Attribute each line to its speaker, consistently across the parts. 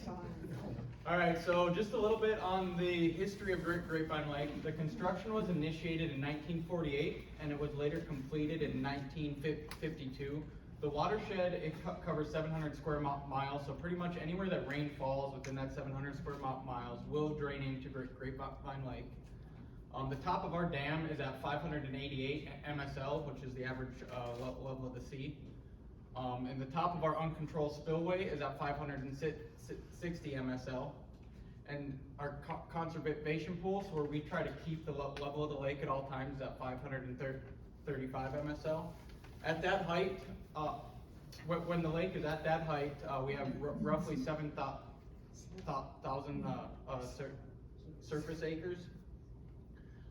Speaker 1: All right, so just a little bit on the history of Grapevine Lake. The construction was initiated in 1948 and it was later completed in 1952. The watershed, it covers 700 square miles, so pretty much anywhere that rain falls within that 700 square miles will drain into Grapevine Lake. The top of our dam is at 588 MSL, which is the average level of the sea. And the top of our uncontrolled spillway is at 560 MSL. And our conservation pools, where we try to keep the level of the lake at all times, is at 535 MSL. At that height, when the lake is at that height, we have roughly 7,000 surface acres.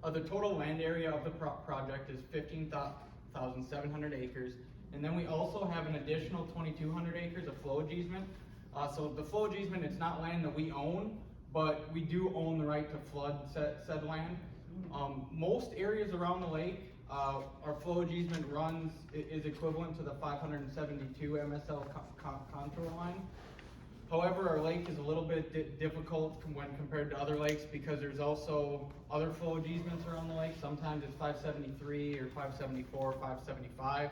Speaker 1: The total land area of the project is 15,700 acres. And then we also have an additional 2,200 acres of flowage easement. So the flowage easement, it's not land that we own, but we do own the right to flood said land. Most areas around the lake, our flowage easement is equivalent to the 572 MSL contour line. However, our lake is a little bit difficult when compared to other lakes because there's also other flowage easements around the lake. Sometimes it's 573 or 574, 575.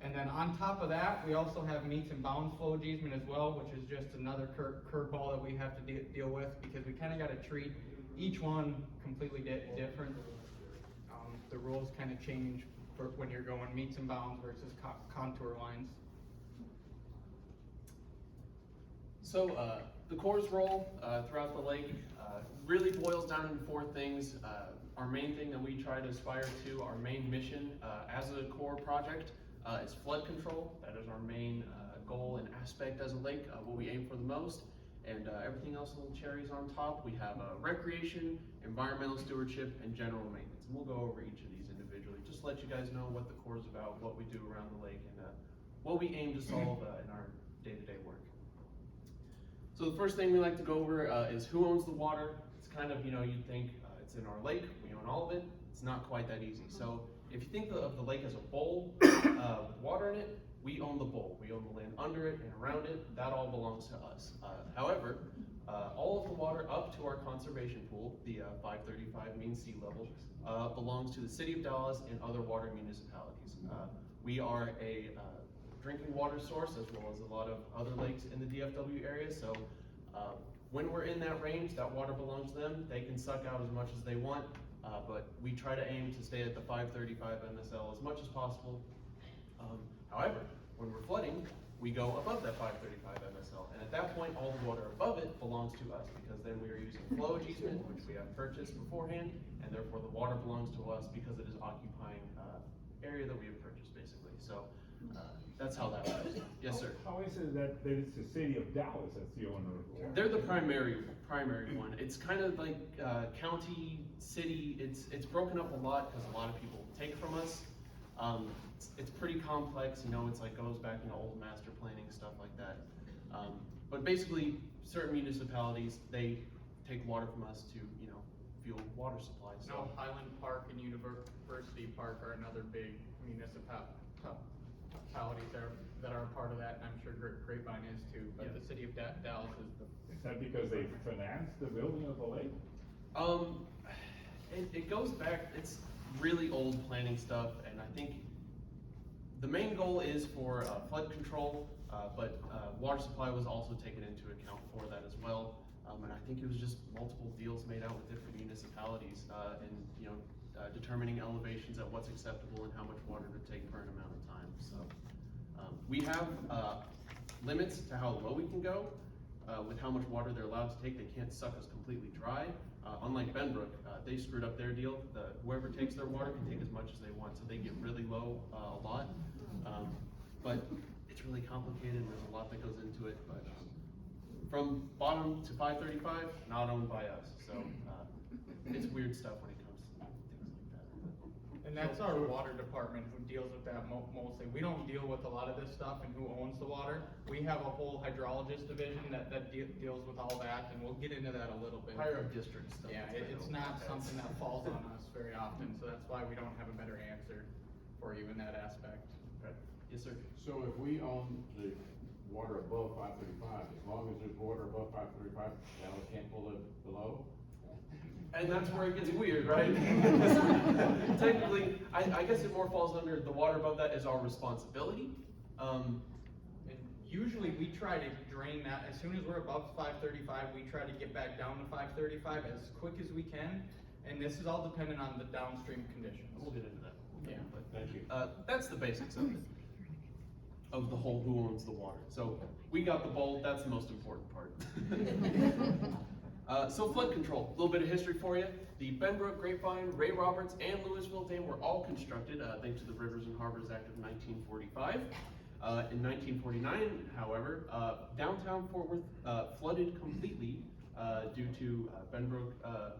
Speaker 1: And then on top of that, we also have meets and bounds flowage easement as well, which is just another curveball that we have to deal with because we kind of got to treat each one completely different. The rules kind of change for when you're going meets and bounds versus contour lines.
Speaker 2: So the Corps' role throughout the lake really boils down into four things. Our main thing that we try to aspire to, our main mission as a Corps project, is flood control. That is our main goal and aspect as a lake, what we aim for the most. And everything else, little cherries on top. We have recreation, environmental stewardship, and general maintenance. And we'll go over each of these individually, just to let you guys know what the Corps is about, what we do around the lake, and what we aim to solve in our day-to-day work. So the first thing we like to go over is who owns the water. It's kind of, you'd think it's in our lake, we own all of it. It's not quite that easy. So if you think of the lake as a bowl with water in it, we own the bowl. We own the land under it and around it. That all belongs to us. However, all of the water up to our conservation pool, the 535 mean sea level, belongs to the city of Dallas and other water municipalities. We are a drinking water source as well as a lot of other lakes in the DFW area. So when we're in that range, that water belongs to them. They can suck out as much as they want, but we try to aim to stay at the 535 MSL as much as possible. However, when we're flooding, we go above that 535 MSL, and at that point, all the water above it belongs to us because then we are using flowage easement, which we have purchased beforehand, and therefore the water belongs to us because it is occupying area that we have purchased, basically. So that's how that works. Yes, sir.
Speaker 3: How is it that it's the city of Dallas that's the owner of the water?
Speaker 2: They're the primary one. It's kind of like county, city. It's broken up a lot because a lot of people take from us. It's pretty complex, it's like goes back into old master planning, stuff like that. But basically, certain municipalities, they take water from us to, fuel water supplies. So.
Speaker 1: No, Highland Park and University Park are another big municipalities that are a part of that, and I'm sure Grapevine is too, but
Speaker 2: yeah.
Speaker 1: The city of Dallas is the...
Speaker 3: Is that because they financed the building of the lake?
Speaker 2: It goes back, it's really old planning stuff, and I think the main goal is for flood control, but water supply was also taken into account for that as well. And I think it was just multiple deals made out with different municipalities and determining elevations at what's acceptable and how much water to take per an amount of time. So we have limits to how low we can go with how much water they're allowed to take. They can't suck us completely dry. Unlike Benbrook, they screwed up their deal. Whoever takes their water can take as much as they want, so they get really low a lot. But it's really complicated. There's a lot that goes into it. But from bottom to 535, not owned by us. So it's weird stuff when it comes to things like that.
Speaker 1: And that's our water department who deals with that mostly. We don't deal with a lot of this stuff and who owns the water. We have a whole hydrologist division that deals with all that, and we'll get into that a little bit.
Speaker 2: Higher up district stuff.
Speaker 1: Yeah, it's not something that falls on us very often, so that's why we don't have a better answer for you in that aspect.
Speaker 2: Right. Yes, sir.
Speaker 4: So if we own the water above 535. As long as there's water above 535, Dallas can't pull it below.
Speaker 2: And that's where it gets weird, right? Technically, I guess it more falls under the water above that is our responsibility.
Speaker 1: And usually we try to drain that, as soon as we're above 535, we try to get back down to 535 as quick as we can. And this is all dependent on the downstream conditions.
Speaker 2: We'll get into that.
Speaker 1: Yeah.
Speaker 2: But,
Speaker 4: Thank you.
Speaker 2: that's the basics of it. Of the whole who owns the water. So we got the bold, that's the most important part. So flood control, a little bit of history for you. The Benbrook, Grapevine, Ray Roberts, and Louisville Dam were all constructed thanks to the Rivers and Harbors Act of 1945. In 1949, however, downtown Fort Worth flooded completely due to Benbrook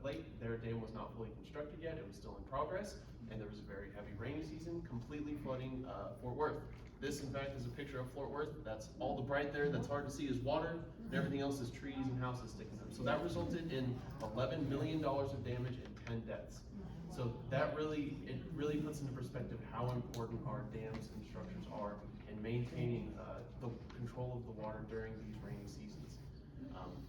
Speaker 2: Lake. Their dam was not fully constructed yet, it was still in progress, and there was a very heavy rainy season, completely flooding Fort Worth. This, in fact, is a picture of Fort Worth. That's all the bright there that's hard to see is water, and everything else is trees and houses sticking up. So that resulted in $11 million of damage and 10 deaths. So that really puts into perspective how important our dams and structures are in maintaining the control of the water during these rainy seasons.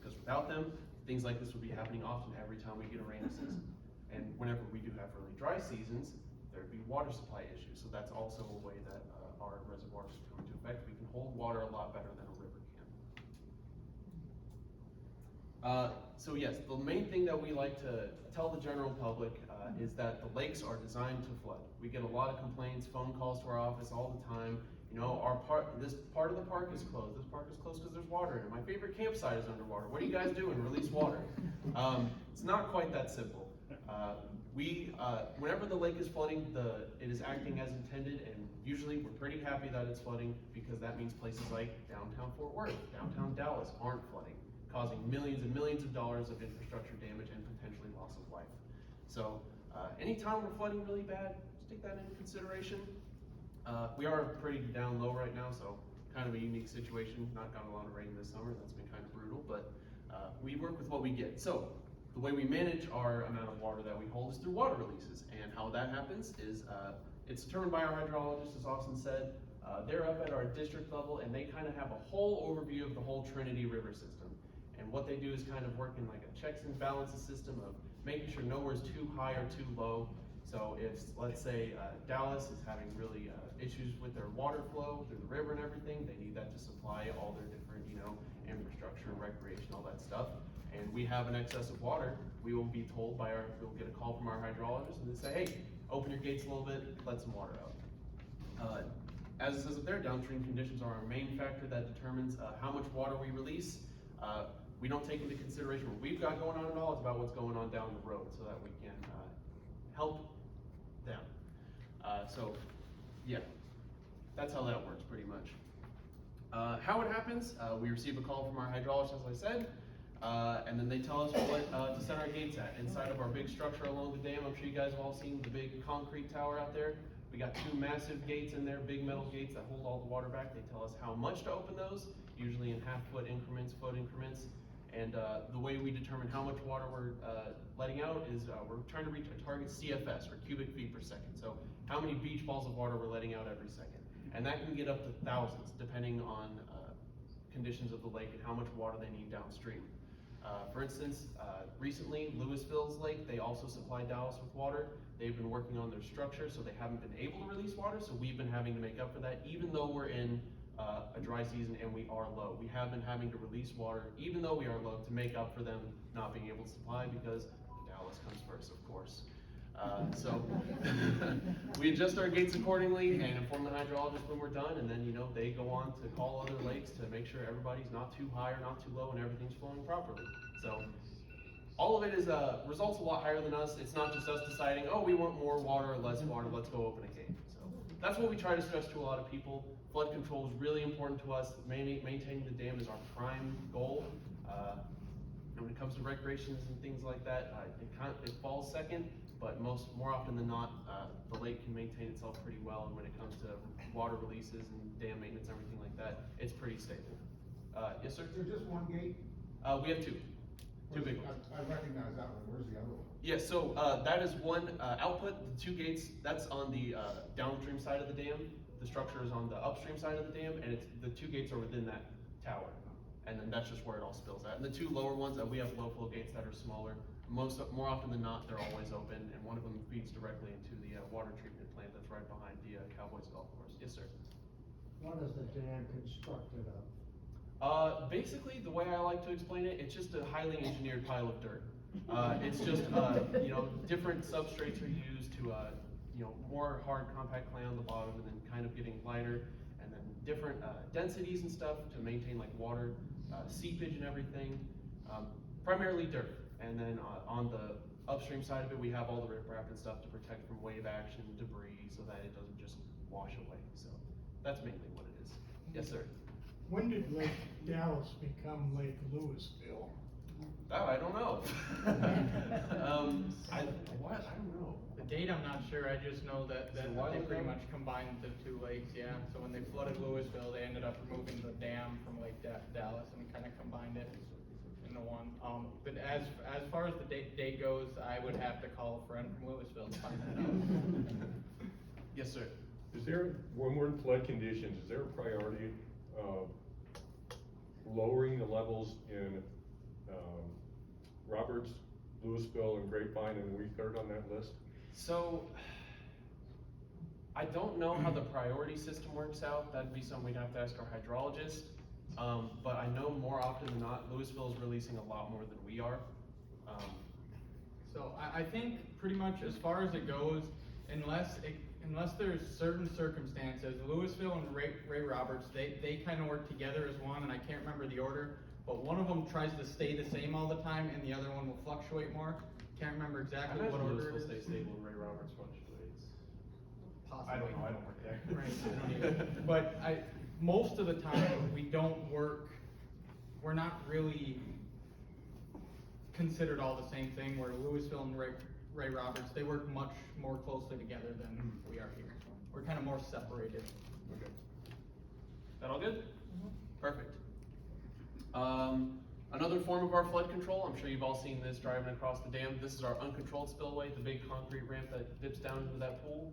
Speaker 2: Because without them, things like this would be happening often every time we get a rainy season. And whenever we do have really dry seasons, there'd be water supply issues. So that's also a way that our reservoirs come into effect. We can hold water a lot better than a river can. So yes, the main thing that we like to tell the general public is that the lakes are designed to flood. We get a lot of complaints, phone calls to our office all the time. You know, this part of the park is closed. This park is closed because there's water in it. My favorite campsite is underwater. What are you guys doing? Release water. It's not quite that simple. Whenever the lake is flooding, it is acting as intended, and usually we're pretty happy that it's flooding because that means places like downtown Fort Worth, downtown Dallas aren't flooding, causing millions and millions of dollars of infrastructure damage and potentially loss of life. So anytime we're flooding really bad, just take that into consideration. We are pretty down low right now, so kind of a unique situation. Not gotten a lot of rain this summer, that's been kind of brutal, but we work with what we get. So the way we manage our amount of water that we hold is through water releases, and how that happens is it's determined by our hydrologist, as Austin said. They're up at our district level, and they kind of have a whole overview of the whole Trinity River system. And what they do is kind of work in like a checks and balances system of making sure nowhere's too high or too low. So if, let's say, Dallas is having really issues with their water flow through the river and everything, they need that to supply all their different, infrastructure, recreation, all that stuff. And we have an excess of water, we will be told we'll get a call from our hydrologist and they say, hey, open your gates a little bit, let some water out. As it says up there, downstream conditions are our main factor that determines how much water we release. We don't take into consideration what we've got going on at all, it's about what's going on down the road so that we can help them. So yeah, that's how that works pretty much. How it happens, we receive a call from our hydrologist, as I said, and then they tell us what to set our gates at. Inside of our big structure along the dam, I'm sure you guys have all seen the big concrete tower out there. We got two massive gates in there, big metal gates that hold all the water back. They tell us how much to open those, usually in half-foot increments, foot increments. And the way we determine how much water we're letting out is we're trying to reach a target CFS, or cubic feet per second. So how many beach balls of water we're letting out every second. And that can get up to thousands, depending on conditions of the lake and how much water they need downstream. For instance, recently, Louisville's lake, they also supply Dallas with water. They've been working on their structure, so they haven't been able to release water, so we've been having to make up for that, even though we're in a dry season and we are low. We have been having to release water, even though we are low, to make up for them not being able to supply, because Dallas comes first, of course. So we adjust our gates accordingly and inform the hydrologist when we're done, and then they go on to call other lakes to make sure everybody's not too high or not too low and everything's flowing properly. So all of it is results a lot higher than us. It's not just us deciding, oh, we want more water or less water, let's go open a gate. So that's what we try to stress to a lot of people. Flood control is really important to us. Maintaining the dam is our prime goal. And when it comes to recreations and things like that, it falls second. But more often than not, the lake can maintain itself pretty well, and when it comes to water releases and dam maintenance, everything like that, it's pretty stable. Yes, sir?
Speaker 5: There's just one gate?
Speaker 2: We have two big ones.
Speaker 5: I recognize that one, where's the other one?
Speaker 2: Yes, so that is one output, the two gates, that's on the downstream side of the dam. the structure is on the upstream side of the dam, and the 2 gates are within that tower. And then that's just where it all spills at. And the 2 lower ones, we have low flow gates that are smaller. More often than not, they're always open, and one of them feeds directly into the water treatment plant that's right behind the Cowboys golf course. Yes, sir.
Speaker 6: What is the dam constructed of?
Speaker 2: Basically, the way I like to explain it, it's just a highly engineered pile of dirt. It's just, different substrates are used to, more hard compact clay on the bottom and then kind of getting lighter, and then different densities and stuff to maintain like water seepage and everything. Primarily dirt. And then on the upstream side of it, we have all the riprap and stuff to protect from wave action, debris, so that it doesn't just wash away. So that's mainly what it is. Yes, sir.
Speaker 7: When did Lake Dallas become Lake Louisville?
Speaker 2: Oh, I don't know. I don't know.
Speaker 1: The date, I'm not sure, I just know that
Speaker 2: Is it a while
Speaker 1: they pretty
Speaker 2: ago?
Speaker 1: much combined the 2 lakes, yeah. So when they flooded Louisville, they ended up removing the dam from Lake Dallas and kind of combined it into one. But as far as the date goes, I would have to call a friend from Louisville to find that out.
Speaker 2: Yes, sir.
Speaker 8: Is there, when we're in flood conditions, is there a priority of lowering the levels in Roberts, Louisville, and Grapevine, and we third on that list?
Speaker 2: So, I don't know how the priority system works out. That'd be something we'd have to ask our hydrologist. But I know more often than not, Louisville is releasing a lot more than we are.
Speaker 1: So I think pretty much as far as it goes, unless there's certain circumstances, Louisville and Ray Roberts, they kind of work together as one, and I can't remember the order, but one of them tries to stay the same all the time, and the other one will fluctuate more. Can't remember exactly what order it is.
Speaker 2: Stay stable and Ray Roberts fluctuates.
Speaker 1: Possibly.
Speaker 2: I don't know, I don't work there.
Speaker 1: Right, I don't either. But most of the time, we don't work, we're not really considered all the same thing, where Louisville and Ray Roberts, they work much more closely together than we are here. We're kind of more separated.
Speaker 2: Okay. That all good? Perfect. Another form of our flood control, I'm sure you've all seen this driving across the dam. This is our uncontrolled spillway, the big concrete ramp that dips down into that pool.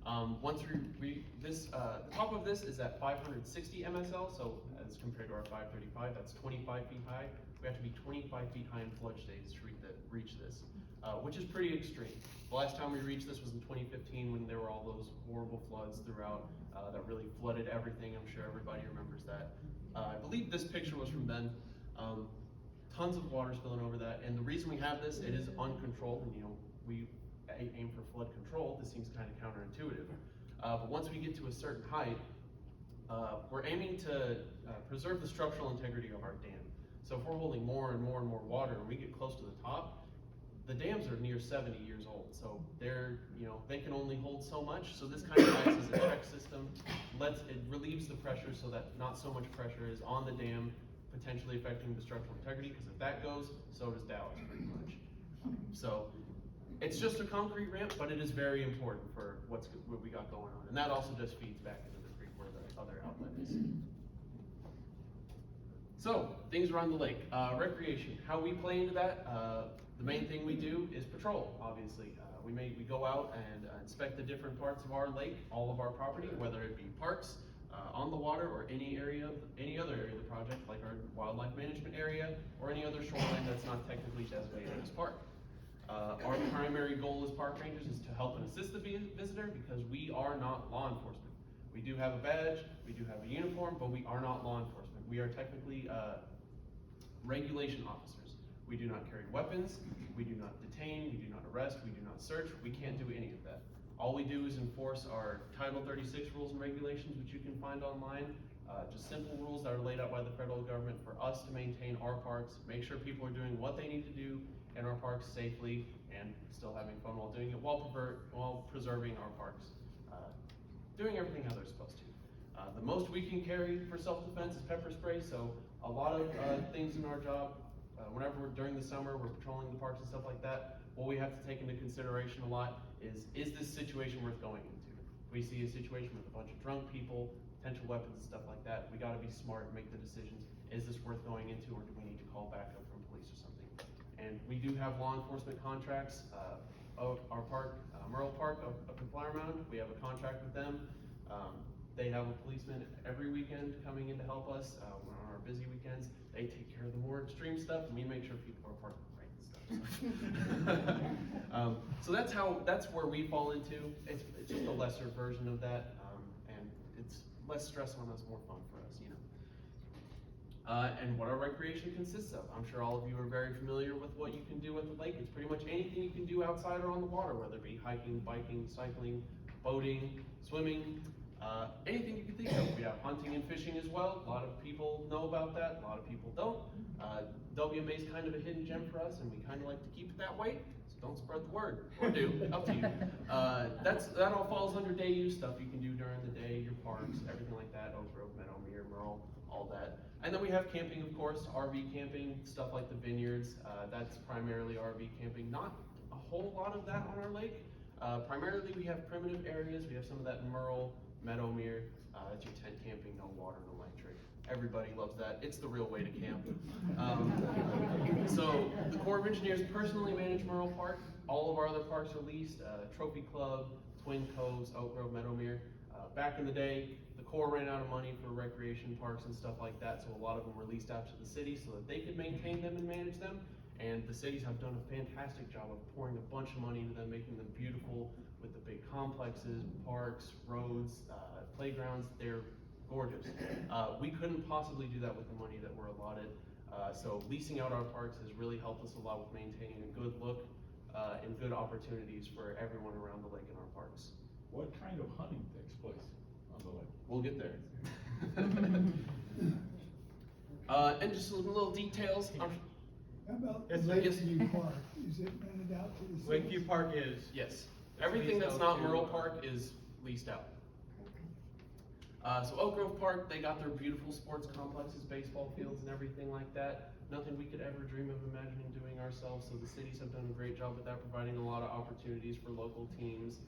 Speaker 2: The top of this is at 560 MSL, so as compared to our 535, that's 25 feet high. We have to be 25 feet high in flood states to reach this, which is pretty extreme. The last time we reached this was in 2015 when there were all those horrible floods throughout that really flooded everything. I'm sure everybody remembers that. I believe this picture was from then. Tons of water spilling over that, and the reason we have this, it is uncontrolled, and we aim for flood control. This seems kind of counterintuitive, but once we get to a certain height, we're aiming to preserve the structural integrity of our dam. So if we're holding more and more and more water, and we get close to the top, the dams are near 70 years old, so they can only hold so much. So this kind of acts as a check system. It relieves the pressure so that not so much pressure is on the dam, potentially affecting the structural integrity, because if that goes, so does Dallas pretty much. So it's just a concrete ramp, but it is very important for what we got going on. And that also just feeds back into the creek where the other outlet is. So, things around the lake. Recreation, how we play into that, the main thing we do is patrol, obviously. We go out and inspect the different parts of our lake, all of our property, whether it be parks, on the water, or any other area of the project, like our wildlife management area, or any other shoreline that's not technically designated as park. Our primary goal as park rangers is to help and assist the visitor, because we are not law enforcement. We do have a badge, we do have a uniform, but we are not law enforcement. We are technically regulation officers. We do not carry weapons, we do not detain, we do not arrest, we do not search, we can't do any of that. All we do is enforce our Title 36 rules and regulations, which you can find online. Just simple rules that are laid out by the federal government for us to maintain our parks, make sure people are doing what they need to do in our parks safely, and still having fun while doing it, while preserving our parks. Doing everything how they're supposed to. The most we can carry for self-defense is pepper spray, so a lot of things in our job, whenever during the summer, we're patrolling the parks and stuff like that, what we have to take into consideration a lot is this situation worth going into? If we see a situation with a bunch of drunk people, potential weapons and stuff like that, we gotta be smart and make the decisions. Is this worth going into, or do we need to call backup from police or something? And we do have law enforcement contracts of our park, Merle Park up in Flower Mound. We have a contract with them. They have a policeman every weekend coming in to help us, on our busy weekends. They take care of the more extreme stuff, and we make sure people are parking right and stuff. So that's where we fall into. It's just a lesser version of that, and it's less stress on us, more fun for us, you know. And what our recreation consists of. I'm sure all of you are very familiar with what you can do at the lake. It's pretty much anything you can do outside or on the water, whether it be hiking, biking, cycling, boating, swimming, anything you can think of. We have hunting and fishing as well. A lot of people know about that, a lot of people don't. WMA is kind of a hidden gem for us, and we kind of like to keep it that way, so don't spread the word, or do, up to you. That all falls under day use stuff you can do during the day, your parks, everything like that, Oak Grove, Meadowmere, Merle, all that. And then we have camping, of course, RV camping, stuff like the vineyards. That's primarily RV camping. Not a whole lot of that on our lake. Primarily we have primitive areas. We have some of that in Merle, Meadowmere. It's your tent camping, no water, no electric. Everybody loves that. It's the real way to camp. So the Corps of Engineers personally manage Merle Park. All of our other parks are leased. Trophy Club, Twin Coves, Oak Grove, Meadowmere. Back in the day, the Corps ran out of money for recreation parks and stuff like that, so a lot of them were leased out to the city so that they could maintain them and manage them. And the cities have done a fantastic job of pouring a bunch of money into them, making them beautiful with the big complexes, parks, roads, playgrounds. They're gorgeous. We couldn't possibly do that with the money that we're allotted. So leasing out our parks has really helped us a lot with maintaining a good look and good opportunities for everyone around the lake in our parks.
Speaker 3: What kind of hunting takes place on the lake?
Speaker 2: We'll get there. And just some little details.
Speaker 7: How about
Speaker 1: Yes, sir.
Speaker 7: Lakeview Park? Is it rented out to the city?
Speaker 1: Lakeview Park is.
Speaker 2: Yes. Everything that's not Merle Park is leased out. So Oak Grove Park, they got their beautiful sports complexes, baseball fields and everything like that. Nothing we could ever dream of imagining doing ourselves, so the cities have done a great job with that, providing a lot of opportunities for local teams,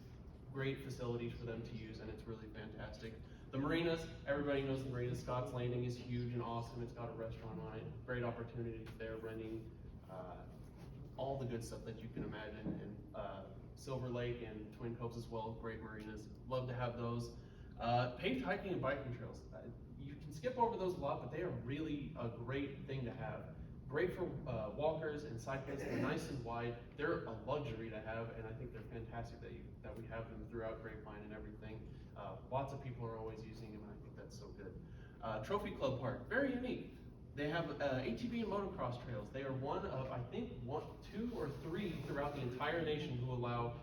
Speaker 2: great facilities for them to use, and it's really fantastic. The marinas, everybody knows the marina. Scott's Landing is huge and awesome. It's got a restaurant on it. Great opportunities there, renting, all the good stuff that you can imagine. And Silver Lake and Twin Coves as well, great marinas. Love to have those. Paved hiking and biking trails. You can skip over those a lot, but they are really a great thing to have. Great for walkers and cyclists. They're nice and wide. They're a luxury to have, and I think they're fantastic that we have them throughout Grapevine and everything. Lots of people are always using them, and I think that's so good. Trophy Club Park, very unique. They have ATV and motocross trails. They are one of, I think, 2 or 3 throughout the entire nation who allow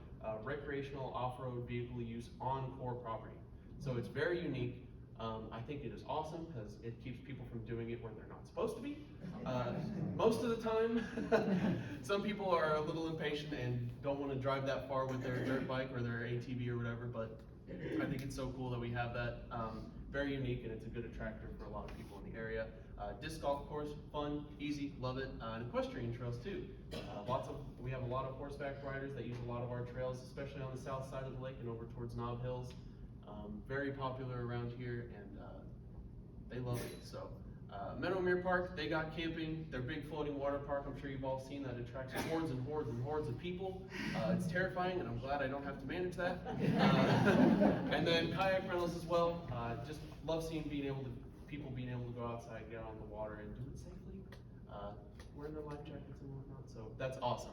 Speaker 2: recreational off-road vehicle use on Corps property. So it's very unique. I think it is awesome because it keeps people from doing it where they're not supposed to be. Most of the time, some people are a little impatient and don't want to drive that far with their dirt bike or their ATV or whatever, but I think it's so cool that we have that. Very unique, and it's a good attractor for a lot of people in the area. Disc golf course, fun, easy, love it. And equestrian trails too. We have a lot of horseback riders that use a lot of our trails, especially on the south side of the lake and over towards Knob Hills. Very popular around here, and they love it. So Meadowmere Park, they got camping, their big floating water park. I'm sure you've all seen that. Attracts hordes and hordes and hordes of people. It's terrifying, and I'm glad I don't have to manage that. And then kayak rentals as well. Just love seeing people being able to go outside, get on the water, and do it safely. Wearing their life jackets and whatnot. So that's awesome.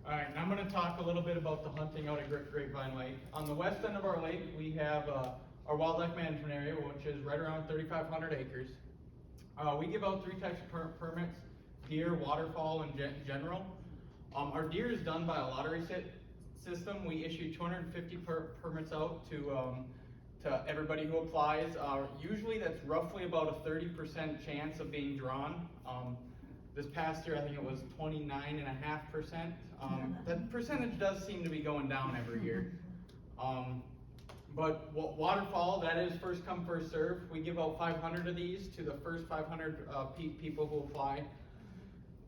Speaker 1: Alright, and I'm going to talk a little bit about the hunting out at Grapevine Lake. On the west end of our lake, we have our wildlife management area, which is right around 3,500 acres. We give out 3 types of permits: deer, waterfowl, and general. Our deer is done by a lottery system. We issue 250 permits out to everybody who applies. Usually that's roughly about a 30% chance of being drawn. This past year, I think it was 29.5%. That percentage does seem to be going down every year. But waterfall, that is first come, first serve. We give out 500 of these to the first 500 people who apply.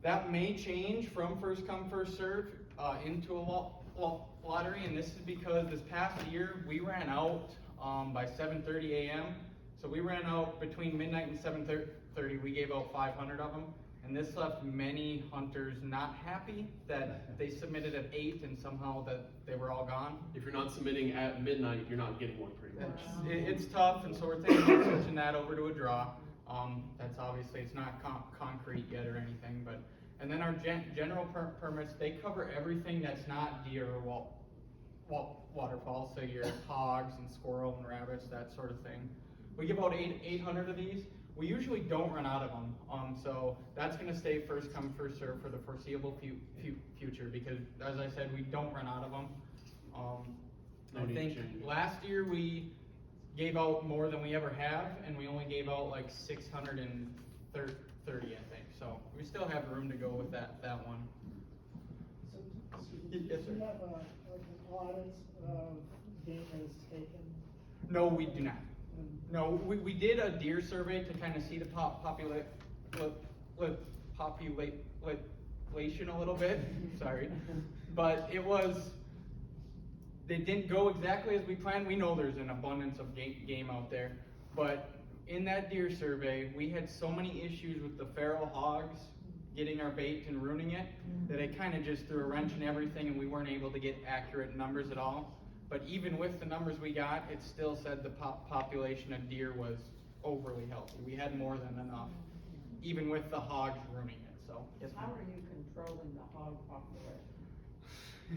Speaker 1: That may change from first come, first serve into a lottery, and this is because this past year we ran out by 7:30 a.m. So we ran out between midnight and 7:30. We gave out 500 of them. And this left many hunters not happy that they submitted at 8 and somehow that they were all gone.
Speaker 2: If you're not submitting at midnight, you're not getting one pretty much.
Speaker 1: It's tough, and so we're thinking about switching that over to a draw. That's obviously, it's not concrete yet or anything, but, and then our general permits, they cover everything that's not deer or waterfowl, so your hogs and squirrel and rabbits, that sort of thing. We give out 800 of these. We usually don't run out of them, so that's gonna stay first come, first serve for the foreseeable future, because as I said, we don't run out of them.
Speaker 2: No
Speaker 1: I
Speaker 2: need to
Speaker 1: think
Speaker 2: change.
Speaker 1: last year we gave out more than we ever have, and we only gave out like 630, I think, so we still have room to go with that one.
Speaker 9: So,
Speaker 1: Yes,
Speaker 9: do
Speaker 1: sir.
Speaker 9: you have an audit of game that is taken?
Speaker 1: No, we do not.
Speaker 9: And
Speaker 1: No, we did a deer survey to kind of see the population a little bit, sorry. But they didn't go exactly as we planned. We know there's an abundance of game out there. But in that deer survey, we had so many issues with the feral hogs getting our bait and ruining it, that it kind of just threw a wrench in everything and we weren't able to get accurate numbers at all. But even with the numbers we got, it still said the population of deer was overly healthy. We had more than enough, even with the hogs ruining it, so. Yes,
Speaker 10: How
Speaker 1: ma'am.
Speaker 10: are you controlling the hog population?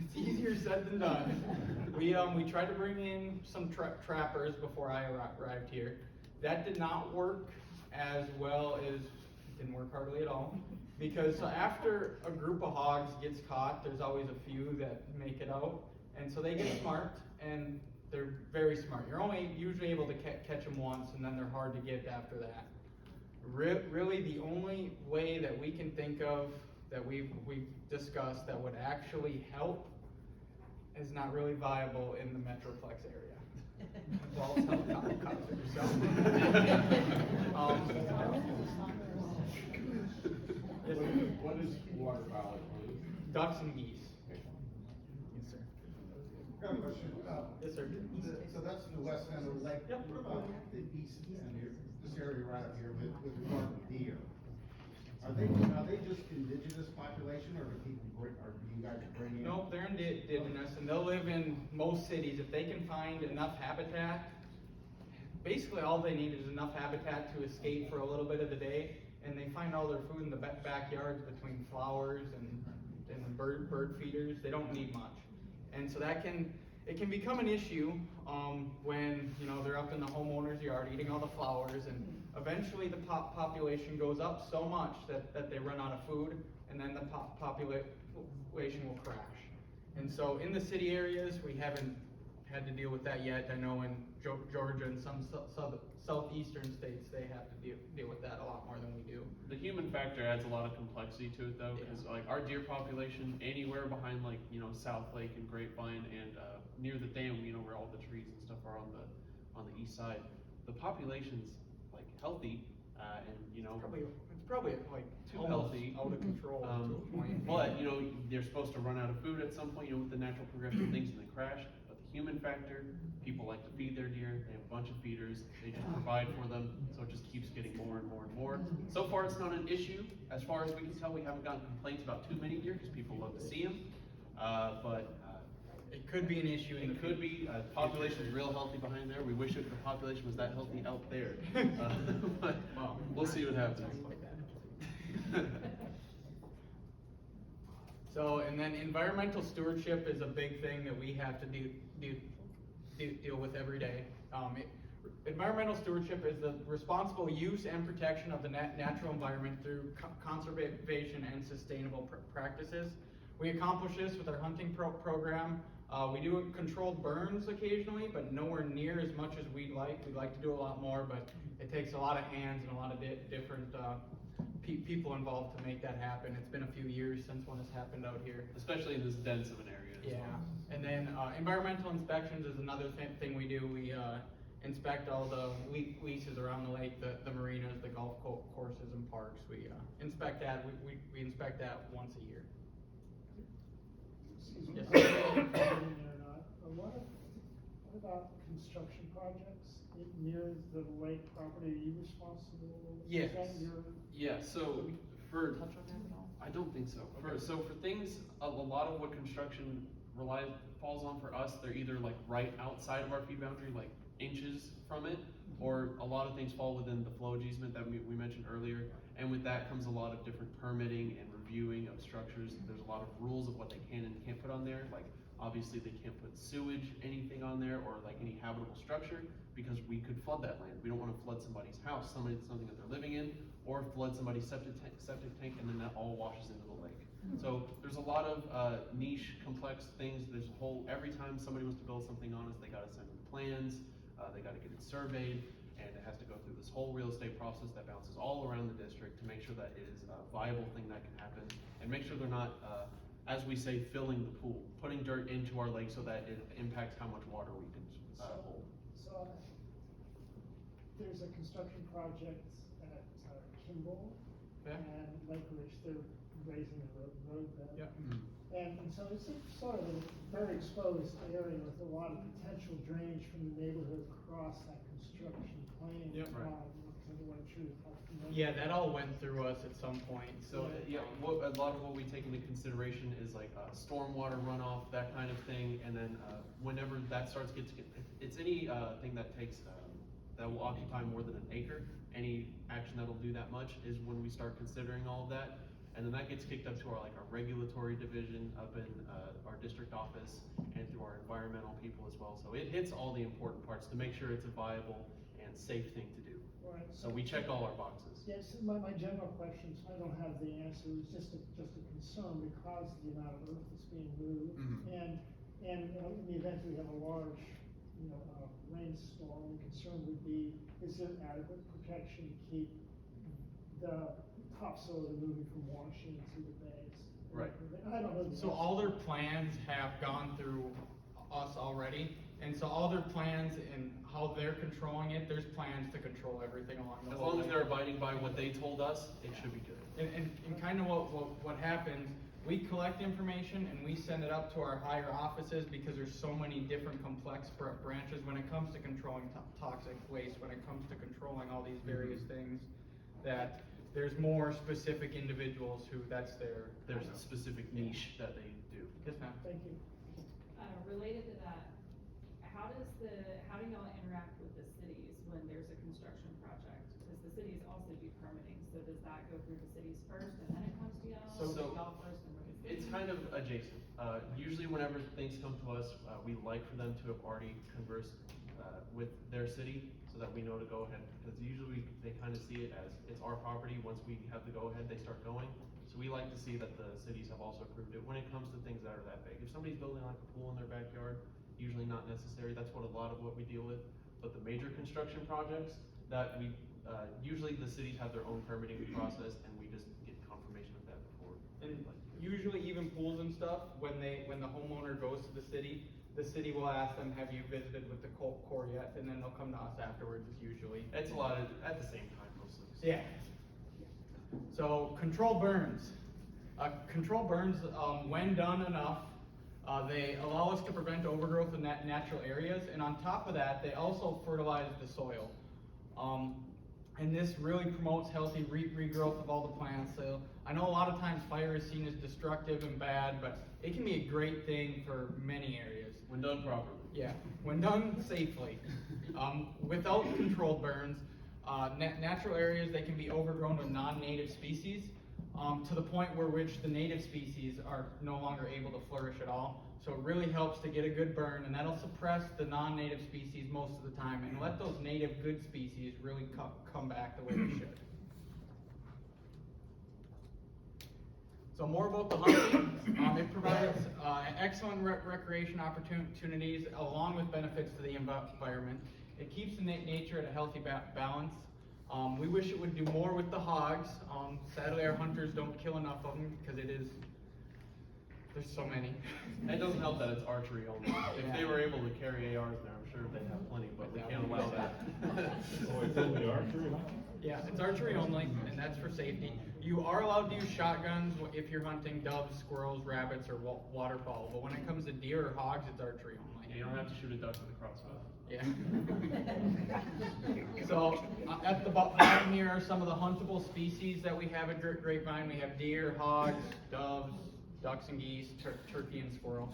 Speaker 1: It's easier said than done. We tried to bring in some trappers before I arrived here. That did not work as well as, didn't work hardly at all. Because after a group of hogs gets caught, there's always a few that make it out. And so they get smart, and they're very smart. You're only usually able to catch them once, and then they're hard to get after that. Really, the only way that we can think of that we've discussed that would actually help is not really viable in the Metroplex area. Well, it's helicopters, so. Yes, sir.
Speaker 4: What is waterfowl, please?
Speaker 1: Ducks and geese. Yes, sir.
Speaker 5: Got a question.
Speaker 1: Yes, sir.
Speaker 5: So that's the west end of the lake.
Speaker 1: Yep.
Speaker 5: What about the east end here, this area right up here with regard to deer? Are they just indigenous population, or do you guys bring in?
Speaker 1: No, they're indigenous, and they'll live in most cities. If they can find enough habitat, basically all they need is enough habitat to escape for a little bit of the day, and they find all their food in the backyards between flowers and the bird feeders. They don't need much. And so it can become an issue when, they're up in the homeowner's yard eating all the flowers, and eventually the population goes up so much that they run out of food, and then the population will crash. And so in the city areas, we haven't had to deal with that yet. I know in Georgia and some southeastern states, they have to deal with that a lot more than we do.
Speaker 2: The human factor adds a lot of complexity to it though, because like our deer population, anywhere behind like, South Lake and Grapevine and near the dam, where all the trees and stuff are on the east side, the population's like healthy, and
Speaker 1: It's probably like
Speaker 2: too
Speaker 1: almost
Speaker 2: healthy.
Speaker 1: out of control to a point.
Speaker 2: But, they're supposed to run out of food at some point, with the natural progression of things, and they crash. But the human factor, people like to feed their deer, they have a bunch of feeders, they just provide for them, so it just keeps getting more and more and more. So far, it's not an issue. As far as we can tell, we haven't gotten complaints about too many deer, because people love to see them. But
Speaker 1: It could be an issue in the
Speaker 2: it could be, population is real healthy behind there. We wish the population was that healthy out there. But
Speaker 1: Well,
Speaker 2: we'll see what happens.
Speaker 1: like that. So, and then environmental stewardship is a big thing that we have to deal with every day. Environmental stewardship is the responsible use and protection of the natural environment through conservation and sustainable practices. We accomplish this with our hunting program. We do controlled burns occasionally, but nowhere near as much as we'd like. We'd like to do a lot more, but it takes a lot of hands and a lot of different people involved to make that happen. It's been a few years since one has happened out here.
Speaker 2: Especially in this dense of an area as
Speaker 1: Yeah,
Speaker 2: well.
Speaker 1: and then environmental inspections is another thing we do. We inspect all the leases around the lake, the marinas, the golf courses and parks. We inspect that. We inspect that once a year. Yes.
Speaker 9: What about construction projects near the lake property? Are you responsible?
Speaker 1: Yes.
Speaker 9: Is that your?
Speaker 2: Yeah, so For, I don't think so. For things, a lot of what construction falls on for us, they're either like right outside of our fee boundary, like inches from it, or a lot of things fall within the flowage easement that we mentioned earlier. And with that comes a lot of different permitting and reviewing of structures. There's a lot of rules of what they can and can't put on there. Like, obviously they can't put sewage, anything on there, or like any habitable structure, because we could flood that land. We don't wanna flood somebody's house, something that they're living in, or flood somebody's septic tank, and then that all washes into the lake. So there's a lot of niche, complex things. There's a whole, every time somebody wants to build something on us, they gotta send in plans, they gotta get it surveyed, and it has to go through this whole real estate process that bounces all around the district to make sure that it is a viable thing that can happen, and make sure they're not, as we say, filling the pool, putting dirt into our lake so that it impacts how much water we can hold.
Speaker 9: So, there's a construction project at Kimball
Speaker 1: Yeah.
Speaker 9: and Lake Ridge, they're raising the road bed.
Speaker 1: Yeah.
Speaker 9: And so it's a sort of a very exposed area with a lot of potential drainage from the neighborhood across that construction plane.
Speaker 1: Yep.
Speaker 2: Right.
Speaker 1: Yeah, that all went through us at some point,
Speaker 2: So, yeah, a lot of what we take into consideration is like, stormwater runoff, that kind of thing, and then, whenever that it's any, thing that takes, that will occupy more than an acre, any action that'll do that much is when we start considering all of that. And then that gets kicked up to our regulatory division up in, our district office and through our environmental people as well. So it hits all the important parts to make sure it's a viable and safe thing to do.
Speaker 9: Right.
Speaker 2: So we check all our boxes.
Speaker 9: Yes, my general questions, I don't have the answer, it's just a concern because of the amount of earth that's being moved.
Speaker 2: Mhm.
Speaker 9: And in the event we have a large, rainstorm, the concern would be, is there adequate protection to keep the topsoil moving from Washington to the bays?
Speaker 2: Right.
Speaker 9: I don't know.
Speaker 1: So all their plans have gone through us already, and so all their plans and how they're controlling it, there's plans to control everything along the
Speaker 2: As
Speaker 1: whole
Speaker 2: long as
Speaker 1: way.
Speaker 2: they're abiding by what they told us, it should be good.
Speaker 1: And kind of what happens, we collect information and we send it up to our higher offices because there's so many different complex branches when it comes to controlling toxic waste, when it comes to controlling all these various things, that there's more specific individuals who
Speaker 2: There's a specific niche that they do.
Speaker 1: Yes, ma'am.
Speaker 9: Thank you.
Speaker 10: Related to that, how do y'all interact with the cities when there's a construction project? Because the cities also do permitting, so does that go through the cities first and then it comes to y'all?
Speaker 2: So-
Speaker 10: Or y'all first and then the
Speaker 2: It's
Speaker 10: cities?
Speaker 2: kind of adjacent. Usually whenever things come to us, we like for them to have already conversed, with their city so that we know to go ahead, because usually they kind of see it as it's our property. Once we have the go ahead, they start going. So we like to see that the cities have also approved it when it comes to things that are that big. If somebody's building like a pool in their backyard, usually not necessary. That's what a lot of what we deal with. But the major construction projects that we, usually the cities have their own permitting process and we just get confirmation of that before.
Speaker 1: And usually even pools and stuff, when the homeowner goes to the city will ask them, have you visited with the Corps yet? And then they'll come to us afterwards, it's usually.
Speaker 2: It's a lot of, at the same time mostly.
Speaker 1: Yeah. So control burns. Control burns, when done enough, they allow us to prevent overgrowth in natural areas, and on top of that, they also fertilize the soil. And this really promotes healthy regrowth of all the plants. So I know a lot of times fire is seen as destructive and bad, but it can be a great thing for many areas.
Speaker 2: When done properly.
Speaker 1: Yeah, when done safely. Without controlled burns, natural areas, they can be overgrown with non-native species, to the point where which the native species are no longer able to flourish at all. So it really helps to get a good burn, and that'll suppress the non-native species most of the time, and let those native good species really come back the way they should. So more about the hunting. It provides excellent recreation opportunities along with benefits to the environment. It keeps the nature at a healthy balance. We wish it would do more with the hogs. Sadly, our hunters don't kill enough of them because there's so many.
Speaker 2: It doesn't help that it's archery only. If
Speaker 1: Yeah.
Speaker 2: they were able to carry ARs there, I'm sure they'd have plenty, but we can't allow that.
Speaker 3: Oh, it's only archery, huh?
Speaker 1: Yeah, it's archery only, and that's for safety. You are allowed to use shotguns if you're hunting doves, squirrels, rabbits, or waterfowl, but when it comes to deer or hogs, it's archery only.
Speaker 2: You don't have to shoot a duck with a crossbow.
Speaker 1: Yeah. So, at the bottom here are some of the huntable species that we have at Grapevine. We have deer, hogs, doves, ducks and geese, turkey and squirrel.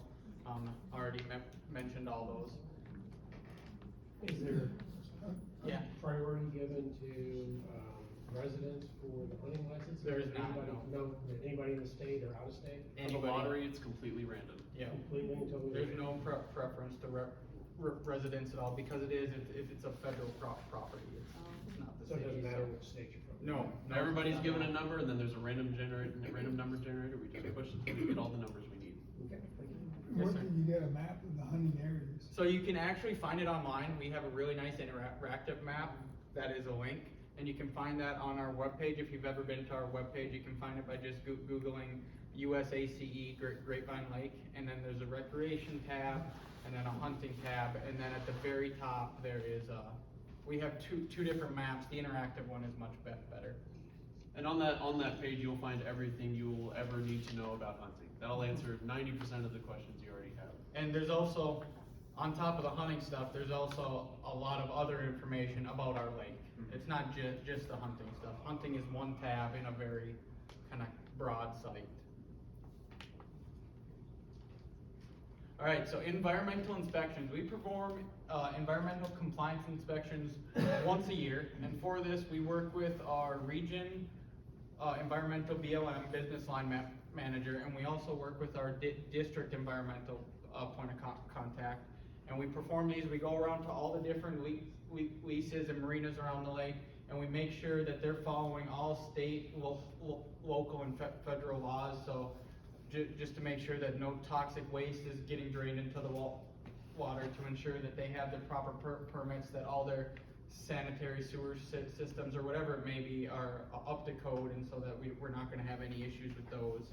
Speaker 1: Already mentioned all those.
Speaker 11: Is there
Speaker 1: Yeah.
Speaker 11: priority given to residents for the hunting license?
Speaker 1: There is not,
Speaker 11: Anybody,
Speaker 1: no.
Speaker 11: anybody in the state or out of state?
Speaker 2: For the lottery, it's completely random.
Speaker 1: Yeah.
Speaker 11: Completely and totally?
Speaker 1: There's no preference to residents at all, because if it's a federal property, it's not the
Speaker 11: So it
Speaker 1: city.
Speaker 11: doesn't matter which state you're from?
Speaker 1: No.
Speaker 2: Everybody's given a number, and then there's a random number generator. We just push it until we get all the numbers we need.
Speaker 11: Okay, thank you.
Speaker 1: Yes,
Speaker 7: Where
Speaker 1: sir.
Speaker 7: can you get a map of the hunting areas?
Speaker 1: So you can actually find it online. We have a really nice interactive map that is a link, and you can find that on our webpage. If you've ever been to our webpage, you can find it by just Googling USACE Grapevine Lake, and then there's a recreation tab, and then a hunting tab, and then at the very top there is we have two different maps. The interactive one is much better.
Speaker 2: And on that page, you'll find everything you will ever need to know about hunting. That'll answer 90% of the questions you already have.
Speaker 1: And there's also, on top of the hunting stuff, there's also a lot of other information about our lake. It's not just the hunting stuff. Hunting is one tab in a very kind of broad site. All right, so environmental inspections. We perform environmental compliance inspections once a year, and for this, we work with our region environmental BLM business line manager, and we also work with our district environmental point of contact. And we perform these. We go around to all the different leases and marinas around the lake, and we make sure that they're following all state, local, and federal laws. So just to make sure that no toxic waste is getting drained into the water, to ensure that they have the proper permits, that all their sanitary sewer systems or whatever it may be are up to code, and so that we're not going to have any issues with those.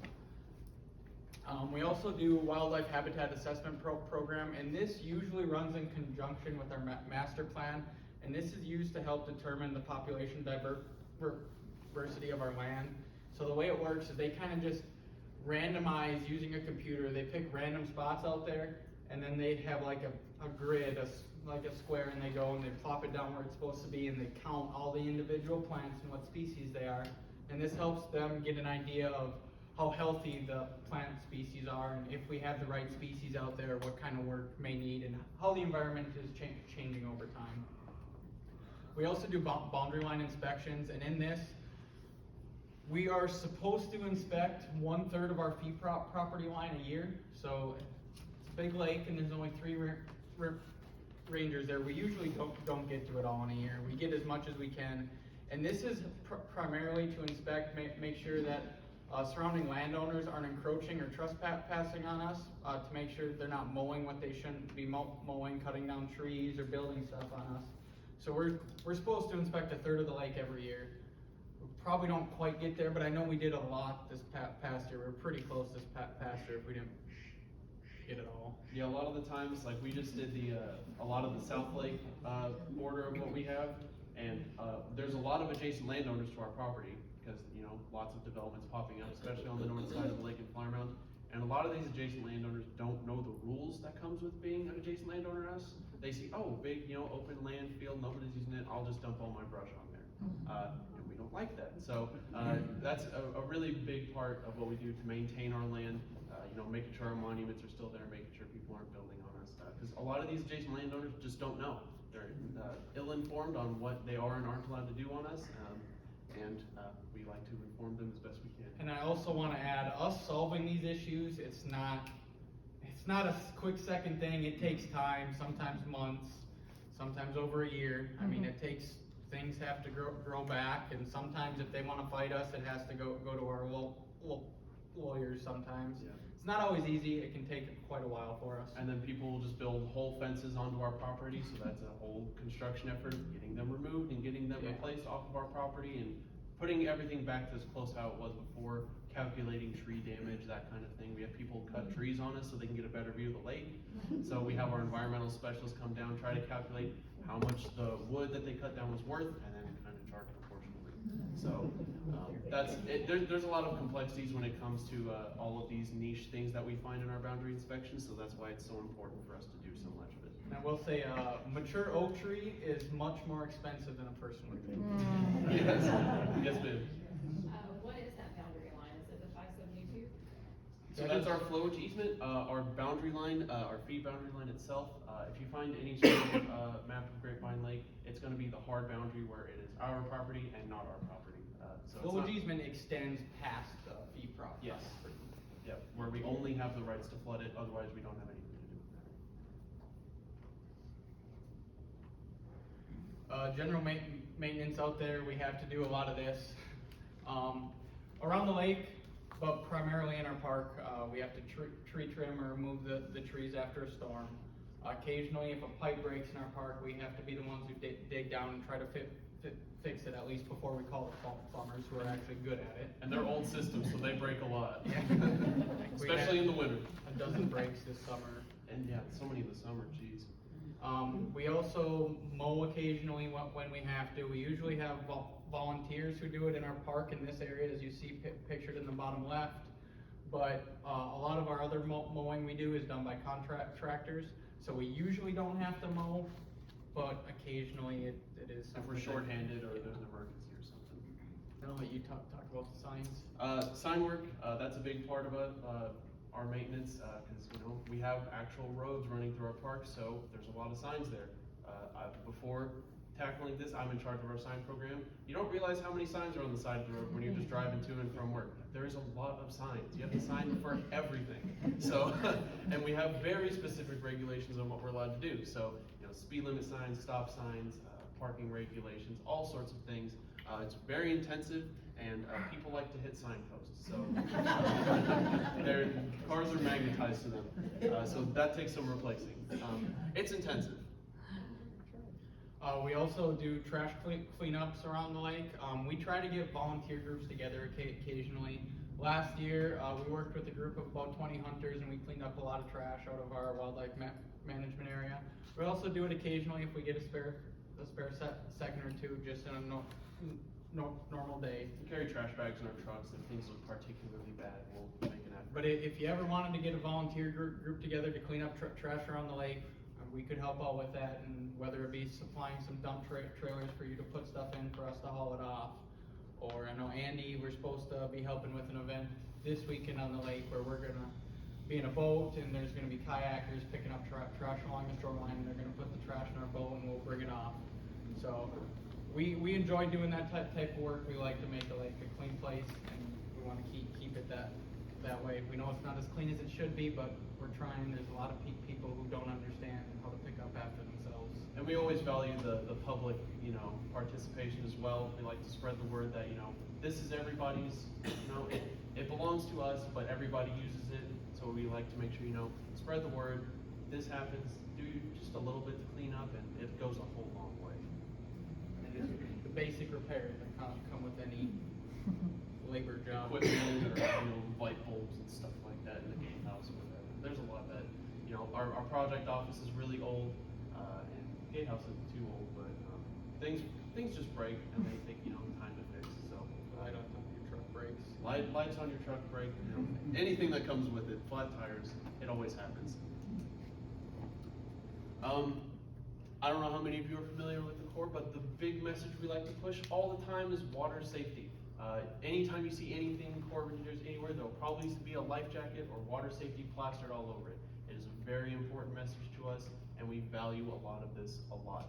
Speaker 1: We also do wildlife habitat assessment program, and this usually runs in conjunction with our master plan, and this is used to help determine the population diversity of our land. So the way it works is they kind of just randomize using a computer. They pick random spots out there, and then they have like a grid, like a square, and they go and they plop it down where it's supposed to be, and they count all the individual plants and what species they are. And this helps them get an idea of how healthy the plant species are, and if we have the right species out there, what kind of work may need, and how the environment is changing over time. We also do boundary line inspections, and in this, we are supposed to inspect 1/3 of our fee property line a year. So it's a big lake, and there's only 3 rangers there. We usually don't get to it all in a year. We get as much as we can, and this is primarily to inspect, make sure that surrounding landowners aren't encroaching or trespassing on us, to make sure they're not mowing what they shouldn't be mowing, cutting down trees or building stuff on us. So we're supposed to inspect 1/3 of the lake every year. We probably don't quite get there, but I know we did a lot this past year. We're pretty close this past year if we didn't get it all.
Speaker 2: Yeah, a lot of the times, like we just did a lot of the South Lake border of what we have, and there's a lot of adjacent landowners to our property, because lots of developments popping up, especially on the north side of the lake in Flower Mound. And a lot of these adjacent landowners don't know the rules that comes with being an adjacent landowner to us. They see, oh, big, open land field, nobody's using it, I'll just dump all my brush on there. And we don't like that. So that's a really big part of what we do to maintain our land, making sure our monuments are still there, making sure people aren't building on us. Because a lot of these adjacent landowners just don't know. They're ill-informed on what they are and aren't allowed to do on us. And we like to inform them as best we can.
Speaker 1: And I also want to add, us solving these issues, it's not a quick second thing. It takes time, sometimes months, sometimes over a year. I mean, things have to grow back, and sometimes if they want to fight us, it has to go to our lawyers sometimes.
Speaker 2: Yeah.
Speaker 1: It's not always easy. It can take quite a while for us.
Speaker 2: And then people will just build whole fences onto our property, so that's a whole construction effort, getting them removed and getting them replaced off of our property, and putting everything back to as close how it was before, calculating tree damage, that kind of thing. We have people cut trees on us so they can get a better view of the lake. So we have our environmental specialists come down, try to calculate how much the wood that they cut down was worth, and then kind of charge a proportion So, that's, there's a lot of complexities when it comes to, all of these niche things that we find in our boundary inspections, so that's why it's so important for us to do so much of it.
Speaker 1: And I will say, mature oak tree is much more expensive than a personal tree.
Speaker 2: Yes, yes, ma'am.
Speaker 10: What is that boundary line? Is it the 572?
Speaker 2: So that's our flowage easement, our boundary line, our fee boundary line itself. If you find any sort of map of Grapevine Lake, it's gonna be the hard boundary where it is our property and not our property. So it's
Speaker 1: Flowage
Speaker 2: not-
Speaker 1: easement extends past the fee property.
Speaker 2: Yes. Yep, where we only have the rights to flood it, otherwise we don't have anything to do with that.
Speaker 1: General maintenance out there, we have to do a lot of this. Around the lake, but primarily in our park, we have to tree trim or remove the trees after a storm. Occasionally, if a pipe breaks in our park, we have to be the ones who dig down and try to fix it, at least before we call the plumbers who are actually good at it.
Speaker 2: And they're old systems, so they break a lot.
Speaker 1: Yeah.
Speaker 2: Especially in the winter.
Speaker 1: A dozen breaks this summer.
Speaker 2: And yeah, so many in the summer, geez.
Speaker 1: We also mow occasionally when we have to. We usually have volunteers who do it in our park in this area, as you see pictured in the bottom left. But a lot of our other mowing we do is done by contractors, so we usually don't have to mow, but occasionally it is.
Speaker 2: If we're shorthanded or there's an emergency or something.
Speaker 1: I'll let you talk about the signs.
Speaker 2: Sign work, that's a big part of it, our maintenance, cause you know, we have actual roads running through our park, so there's a lot of signs there. Before tackling this, I'm in charge of our sign program. You don't realize how many signs are on the side of the road when you're just driving to and from work. There is a lot of signs. You have to sign for everything. So, and we have very specific regulations on what we're allowed to do. So, you know, speed limit signs, stop signs, parking regulations, all sorts of things. It's very intensive, and people like to hit signposts. So, their cars are magnetized to them. So that takes some replacing. It's intensive.
Speaker 1: We also do trash cleanups around the lake. We try to get volunteer groups together occasionally. Last year, we worked with a group of about 20 hunters, and we cleaned up a lot of trash out of our wildlife management area. We also do it occasionally if we get a spare second or two, just in a normal day.
Speaker 2: We carry trash bags in our trucks. If things look particularly bad, we'll make an effort.
Speaker 1: But if you ever wanted to get a volunteer group together to clean up trash around the lake, we could help out with that, and whether it be supplying some dump trailers for you to put stuff in for us to haul it off. Or I know Andy, we're supposed to be helping with an event this weekend on the lake where we're gonna be in a boat, and there's gonna be kayakers picking up trash along the shoreline, and they're gonna put the trash in our boat and we'll bring it off. So we enjoy doing that type of work. We like to make the lake a clean place, and we wanna keep it that way. We know it's not as clean as it should be, but we're trying. There's a lot of people who don't understand how to pick up after themselves.
Speaker 2: And we always value the public, you know, participation as well. We like to spread the word that, you know, this is everybody's, you know, it belongs to us, but everybody uses it. So we like to make sure, you know, spread the word. This happens, do just a little bit to clean up, and it goes a whole long way.
Speaker 1: And it's the basic repairs that come with any labor job.
Speaker 2: Equipment or, you know, light bulbs and stuff like that in the gatehouse or whatever. There's a lot that, you know, our project office is really old, and gatehouse isn't too old, but things just break, and they take, you know, time to fix. So
Speaker 1: Light on top of your truck breaks.
Speaker 2: lights on your truck break, you know, anything that comes with it, flat tires, it always happens. I don't know how many of you are familiar with the Corps, but the big message we like to push all the time is water safety. Anytime you see anything Corps Rangers anywhere, there'll probably be a life jacket or water safety plastered all over it. It is a very important message to us, and we value a lot of this a lot.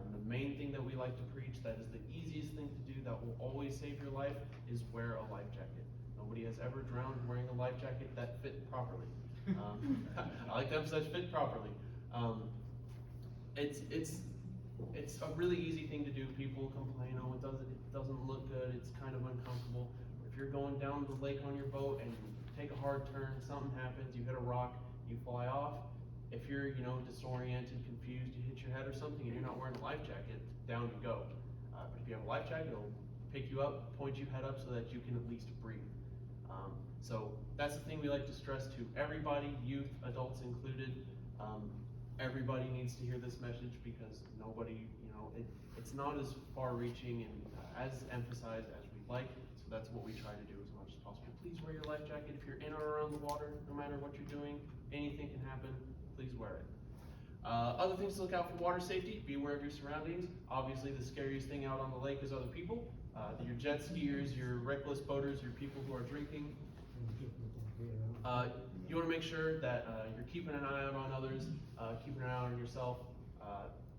Speaker 2: And the main thing that we like to preach, that is the easiest thing to do, that will always save your life, is wear a life jacket. Nobody has ever drowned wearing a life jacket that fit properly. I like to emphasize fit properly. It's a really easy thing to do. People complain, oh, it doesn't look good, it's kind of uncomfortable. If you're going down the lake on your boat and you take a hard turn, something happens, you hit a rock, you fly off. If you're, you know, disoriented, confused, you hit your head or something, and you're not wearing a life jacket, down you go. But if you have a life jacket, it'll pick you up, point you head up so that you can at least breathe. So that's the thing we like to stress to everybody, youth, adults included. Everybody needs to hear this message, because nobody, you know, It's not as far-reaching and as emphasized as we'd like, so that's what we try to do as much as possible. Please wear your life jacket if you're in or around the water, no matter what you're doing. Anything can happen, please wear it. Other things to look out for: water safety, be aware of your surroundings. Obviously, the scariest thing out on the lake is other people. Your jet skiers, your reckless boaters, your people who are drinking. You want to make sure that you're keeping an eye out on others, keeping an eye out on yourself.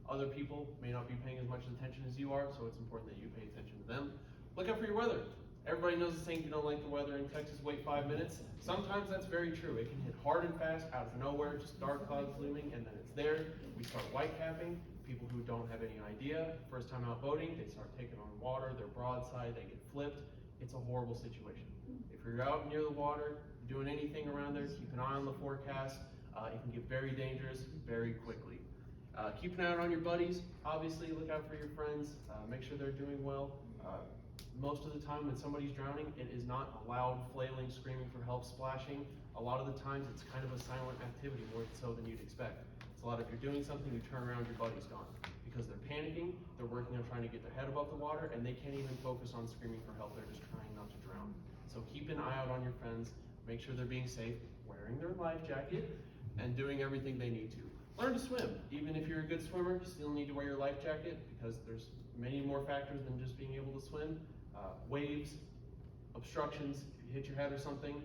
Speaker 2: Other people may not be paying as much attention as you are, so it's important that you pay attention to them. Look out for your weather. Everybody knows the saying, if you don't like the weather in Texas, wait 5 minutes. Sometimes that's very true. It can hit hard and fast, out of nowhere, just dark clouds looming, and then it's there. We start white capping. People who don't have any idea, first time out boating, they start taking on water, they're broadside, they get flipped. It's a horrible situation. If you're out near the water, doing anything around there, keep an eye on the forecast. It can get very dangerous very quickly. Keep an eye out on your buddies. Obviously, look out for your friends. Make sure they're doing well. Most of the time when somebody's drowning, it is not a loud flailing, screaming for help, splashing. A lot of the times it's kind of a silent activity, more so than you'd expect. It's a lot of, if you're doing something, you turn around, your buddy's gone. Because they're panicking, they're working on trying to get their head above the water, and they can't even focus on screaming for help. They're just trying not to drown. So keep an eye out on your friends. Make sure they're being safe, wearing their life jacket, and doing everything they need to. Learn to swim. Even if you're a good swimmer, you still need to wear your life jacket, because there's many more factors than just being able to swim. Waves, obstructions, if you hit your head or something.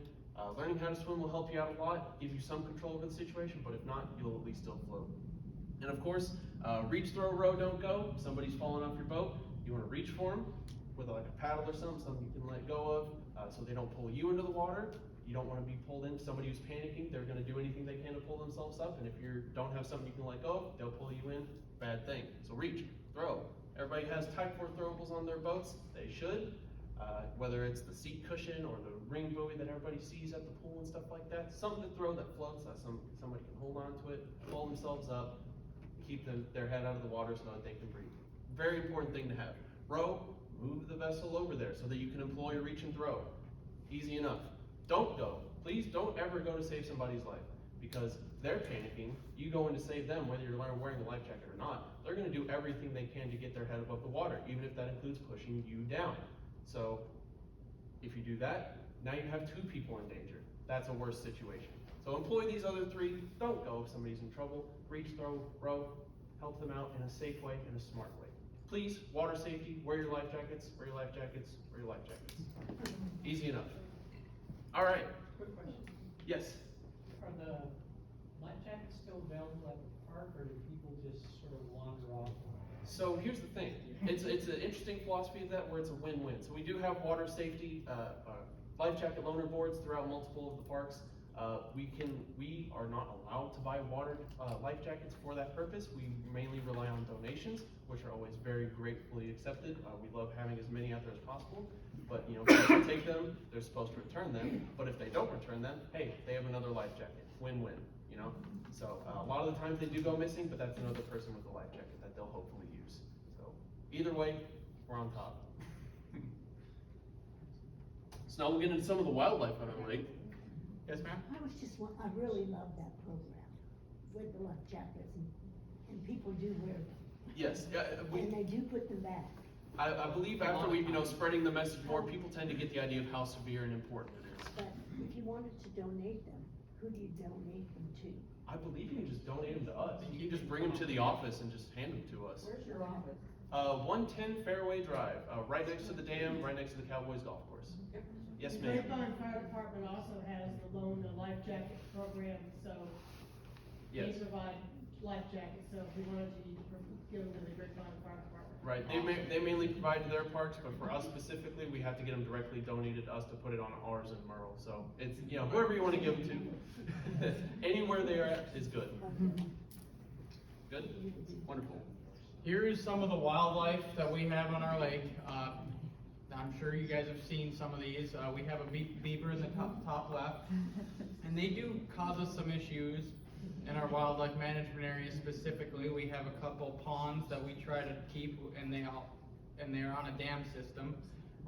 Speaker 2: Learning how to swim will help you out a lot, give you some control over the situation, but if not, you'll at least still float. And of course, reach, throw, row, don't go. Somebody's falling off your boat, you want to reach for them with like a paddle or something you can let go of, so they don't pull you into the water. You don't want to be pulled in. Somebody who's panicking, they're going to do anything they can to pull themselves up, and if you don't have something you can let go of, they'll pull you in. Bad thing. So reach, throw. Everybody has Type 4 throwables on their boats. They should. Whether it's the seat cushion or the ring buoy that everybody sees at the pool and stuff like that. Something to throw that floats, that somebody can hold on to it, pull themselves up, keep their head out of the water so that they can breathe. Very important thing to have. Row, move the vessel over there so that you can employ a reach and throw. Easy enough. Don't go. Please don't ever go to save somebody's life, because they're panicking. You go in to save them, whether you're wearing a life jacket or not. They're going to do everything they can to get their head above the water, even if that includes pushing you down. So if you do that, now you have 2 people in danger. That's a worse situation. So employ these other 3. Don't go if somebody's in trouble. Reach, throw, row. Help them out in a safe way, in a smart way. Please, water safety, wear your life jackets, wear your life jackets, wear your life jackets. Easy enough. All right.
Speaker 12: Quick question.
Speaker 2: Yes?
Speaker 12: Are the life jackets still available at the park, or do people just sort of wander off?
Speaker 2: So here's the thing. It's an interesting philosophy of that, where it's a win-win. So we do have water safety life jacket loaner boards throughout multiple of the parks. We are not allowed to buy life jackets for that purpose. We mainly rely on donations, which are always very gratefully accepted. We love having as many out there as possible. But people take them, they're supposed to return them. But if they don't return them, hey, they have another life jacket. Win-win. So a lot of the times they do go missing, but that's another person with a life jacket that they'll hopefully use. So either way, we're on top. So now we'll get into some of the wildlife on our lake. Yes, ma'am?
Speaker 13: I really love that program with the life jackets, and people do wear them.
Speaker 2: Yes,
Speaker 13: And they do put them back.
Speaker 2: I believe after we, spreading the message more, people tend to get the idea of how severe and important it is.
Speaker 13: But if you wanted to donate them, who do you donate them to?
Speaker 2: I believe you can just donate them to us. You can just bring them to the office and just hand them to us.
Speaker 12: Where's your office?
Speaker 2: 110 Fairway Drive, right next to the dam, right next to the Cowboys golf course. Yes,
Speaker 9: The
Speaker 2: ma'am.
Speaker 9: Grapevine Fire Department also has the loan and life jacket program, so they
Speaker 2: Yes.
Speaker 9: provide life jackets, so if we wanted to, you could give them to the Grapevine Fire Department.
Speaker 2: Right, they mainly provide to their parks, but for us specifically, we have to get them directly donated to us to put it on ours in Merle. So it's, whoever you want to give them to. Anywhere they are at is good. Good? Wonderful.
Speaker 1: Here is some of the wildlife that we have on our lake. I'm sure you guys have seen some of these. We have a beaver in the top left, and they do cause us some issues in our wildlife management area specifically. We have a couple ponds that we try to keep, and they're on a dam system.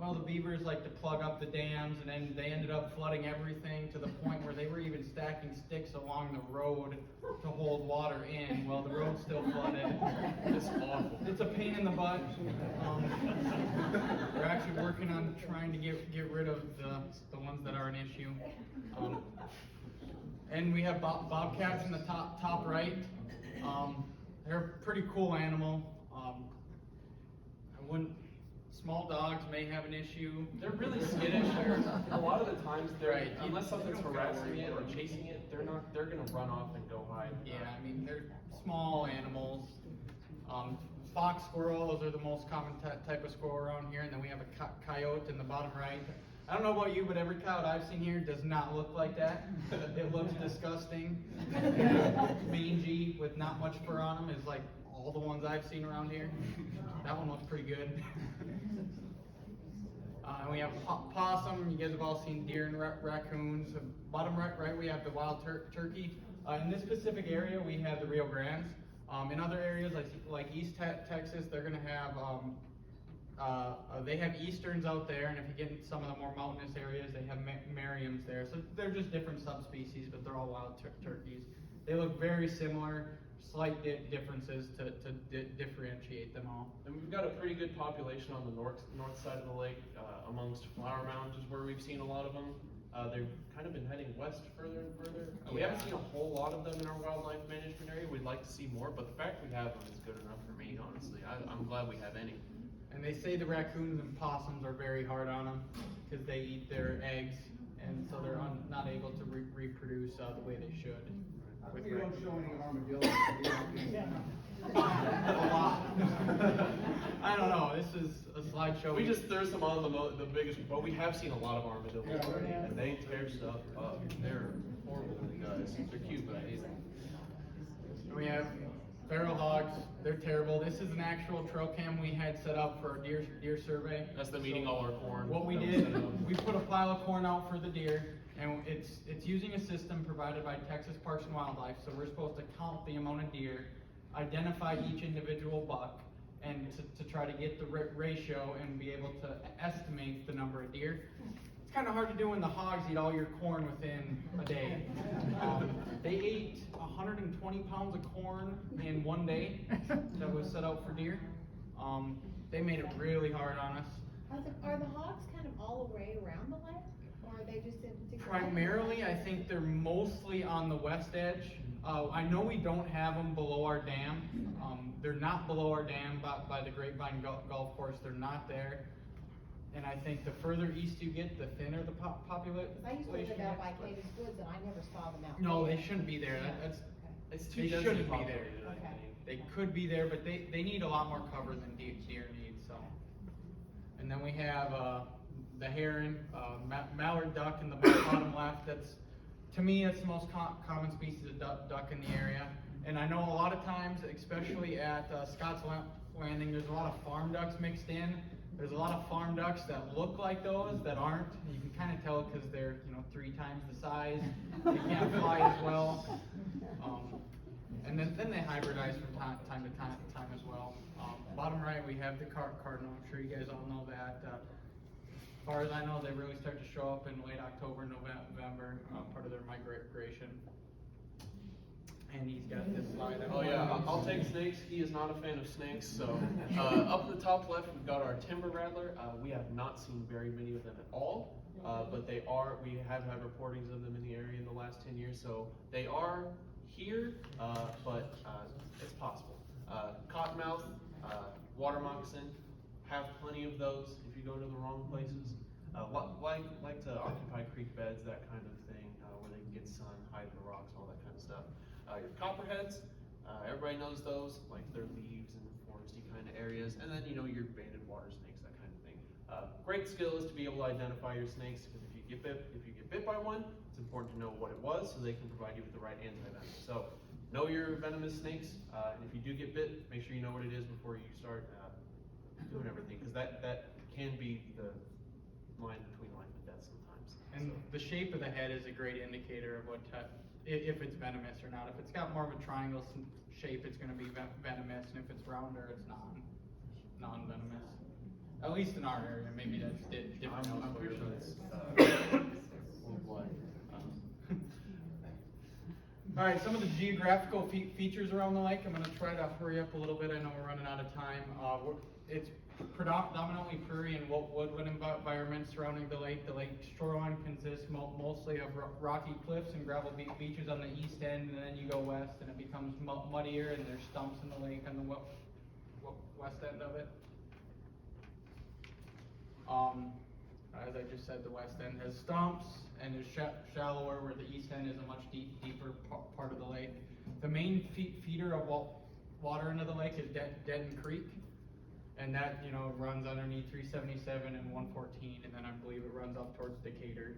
Speaker 1: Well, the beavers like to plug up the dams, and then they ended up flooding everything to the point where they were even stacking sticks along the road to hold water in. Well, the road's still flooded.
Speaker 2: It's awful.
Speaker 1: It's a pain in the butt. We're actually working on trying to get rid of the ones that are an issue. And we have bobcats in the top right. They're a pretty cool animal. Small dogs may have an issue.
Speaker 2: They're really skittish. A lot of the times,
Speaker 1: Right.
Speaker 2: unless something's
Speaker 1: You don't gotta
Speaker 2: harassing
Speaker 1: worry
Speaker 2: it or
Speaker 1: about it.
Speaker 2: chasing it, they're gonna run off and go hide.
Speaker 1: Yeah, I mean, they're small animals. Fox squirrels are the most common type of squirrel around here, and then we have a coyote in the bottom right. I don't know about you, but every coyote I've seen here does not look like that. It looks disgusting. Mangy with not much fur on them is like all the ones I've seen around here. That one looks pretty good. We have possum. You guys have all seen deer and raccoons. Bottom right, we have the wild turkey. In this specific area, we have the Rio Grandes. In other areas like East Texas, they're gonna have they have easterns out there, and if you get in some of the more mountainous areas, they have Merriams there. So they're just different subspecies, but they're all wild turkeys. They look very similar. Slight differences to differentiate them all.
Speaker 2: And we've got a pretty good population on the north side of the lake, amongst flower mounds is where we've seen a lot of them. They've kind of been heading west further and further. We haven't seen a whole lot of them in our wildlife management area. We'd like to see more, but the fact we have them is good enough for me, honestly. I'm glad we have any.
Speaker 1: And they say the raccoons and possums are very hard on them because they eat their eggs, and so they're not able to reproduce the way they should.
Speaker 5: We don't show any armadillos.
Speaker 1: A lot. I don't know. This is a slideshow.
Speaker 2: We just threw some on the biggest, but we have seen a lot of armadillos,
Speaker 5: Yeah.
Speaker 2: and they tear stuff up. They're horrible guys. They're cute, but I hate them.
Speaker 1: We have feral hogs. They're terrible. This is an actual trail cam we had set up for our deer survey.
Speaker 2: That's them eating all our corn.
Speaker 1: What we did, we put a pile of corn out for the deer, and it's using a system provided by Texas Parks and Wildlife. So we're supposed to count the amount of deer, identify each individual buck, and to try to get the ratio and be able to estimate the number of deer. It's kind of hard to do when the hogs eat all your corn within a day. They ate 120 pounds of corn in one day that was set out for deer. They made it really hard on us.
Speaker 14: Are the hogs kind of all the way around the lake, or are they just in particular?
Speaker 1: Primarily, I think they're mostly on the west edge. I know we don't have them below our dam. They're not below our dam by the Grapevine Golf Course. They're not there. And I think the further east you get, the thinner the population.
Speaker 14: I used to live out by Caymus Woods, and I never saw them out there.
Speaker 1: No, they shouldn't be there.
Speaker 14: Okay.
Speaker 2: It's
Speaker 1: They
Speaker 2: too densely
Speaker 1: shouldn't be there.
Speaker 2: populated, I
Speaker 14: Okay.
Speaker 2: think.
Speaker 1: They could be there, but they need a lot more cover than deer need, so. And then we have, the heron, mallard duck in the bottom left. To me, that's the most common species of duck in the area. And I know a lot of times, especially at Scott's Landing, there's a lot of farm ducks mixed in. There's a lot of farm ducks that look like those that aren't. You can kind of tell because they're 3 times the size. They can't fly as well. And then they hybridize from time to time as well. Bottom right, we have the cardinal. I'm sure you guys all know that. As far as I know, they really start to show up in late October, November, part of their migration. And he's got this slide.
Speaker 2: Oh yeah, I'll take snakes. He is not a fan of snakes. So up in the top left, we've got our timber rattler. We have not seen very many of them at all, but we have had reportings of them in the area in the last 10 years. So they are here, but it's possible. Cottonmouth, water moccasin, have plenty of those if you go to the wrong places. Like to occupy creek beds, that kind of thing, where they can get sun, hide in the rocks, all that kind of stuff. Your copperheads, everybody knows those, like their leaves in foresty kind of areas, and then your banded water snakes, that kind of thing. Great skill is to be able to identify your snakes, because if you get bit by one, it's important to know what it was so they can provide you with the right antivenom. So know your venomous snakes, and if you do get bit, make sure you know what it is before you start doing everything, because that can be the line between life and death sometimes.
Speaker 1: And the shape of the head is a great indicator of what if it's venomous or not. If it's got more of a triangle shape, it's going to be venomous, and if it's rounder, it's non-venomous. At least in our area, maybe that's different
Speaker 2: I'm pretty sure
Speaker 1: elsewhere.
Speaker 2: it's, worldwide.
Speaker 1: All right, some of the geographical features around the lake. I'm gonna try to hurry up a little bit. I know we're running out of time. It's predominantly prairie and woodland environment surrounding the lake. The lake shoreline consists mostly of rocky cliffs and gravel beaches on the east end, and then you go west and it becomes muddier, and there's stumps in the lake on the west end of it. As I just said, the west end has stumps and is shallower, where the east end is a much deeper part of the lake. The main feeder of water into the lake is Denton Creek, and that, you know, runs underneath 377 and 114, and then I believe it runs up towards Decatur,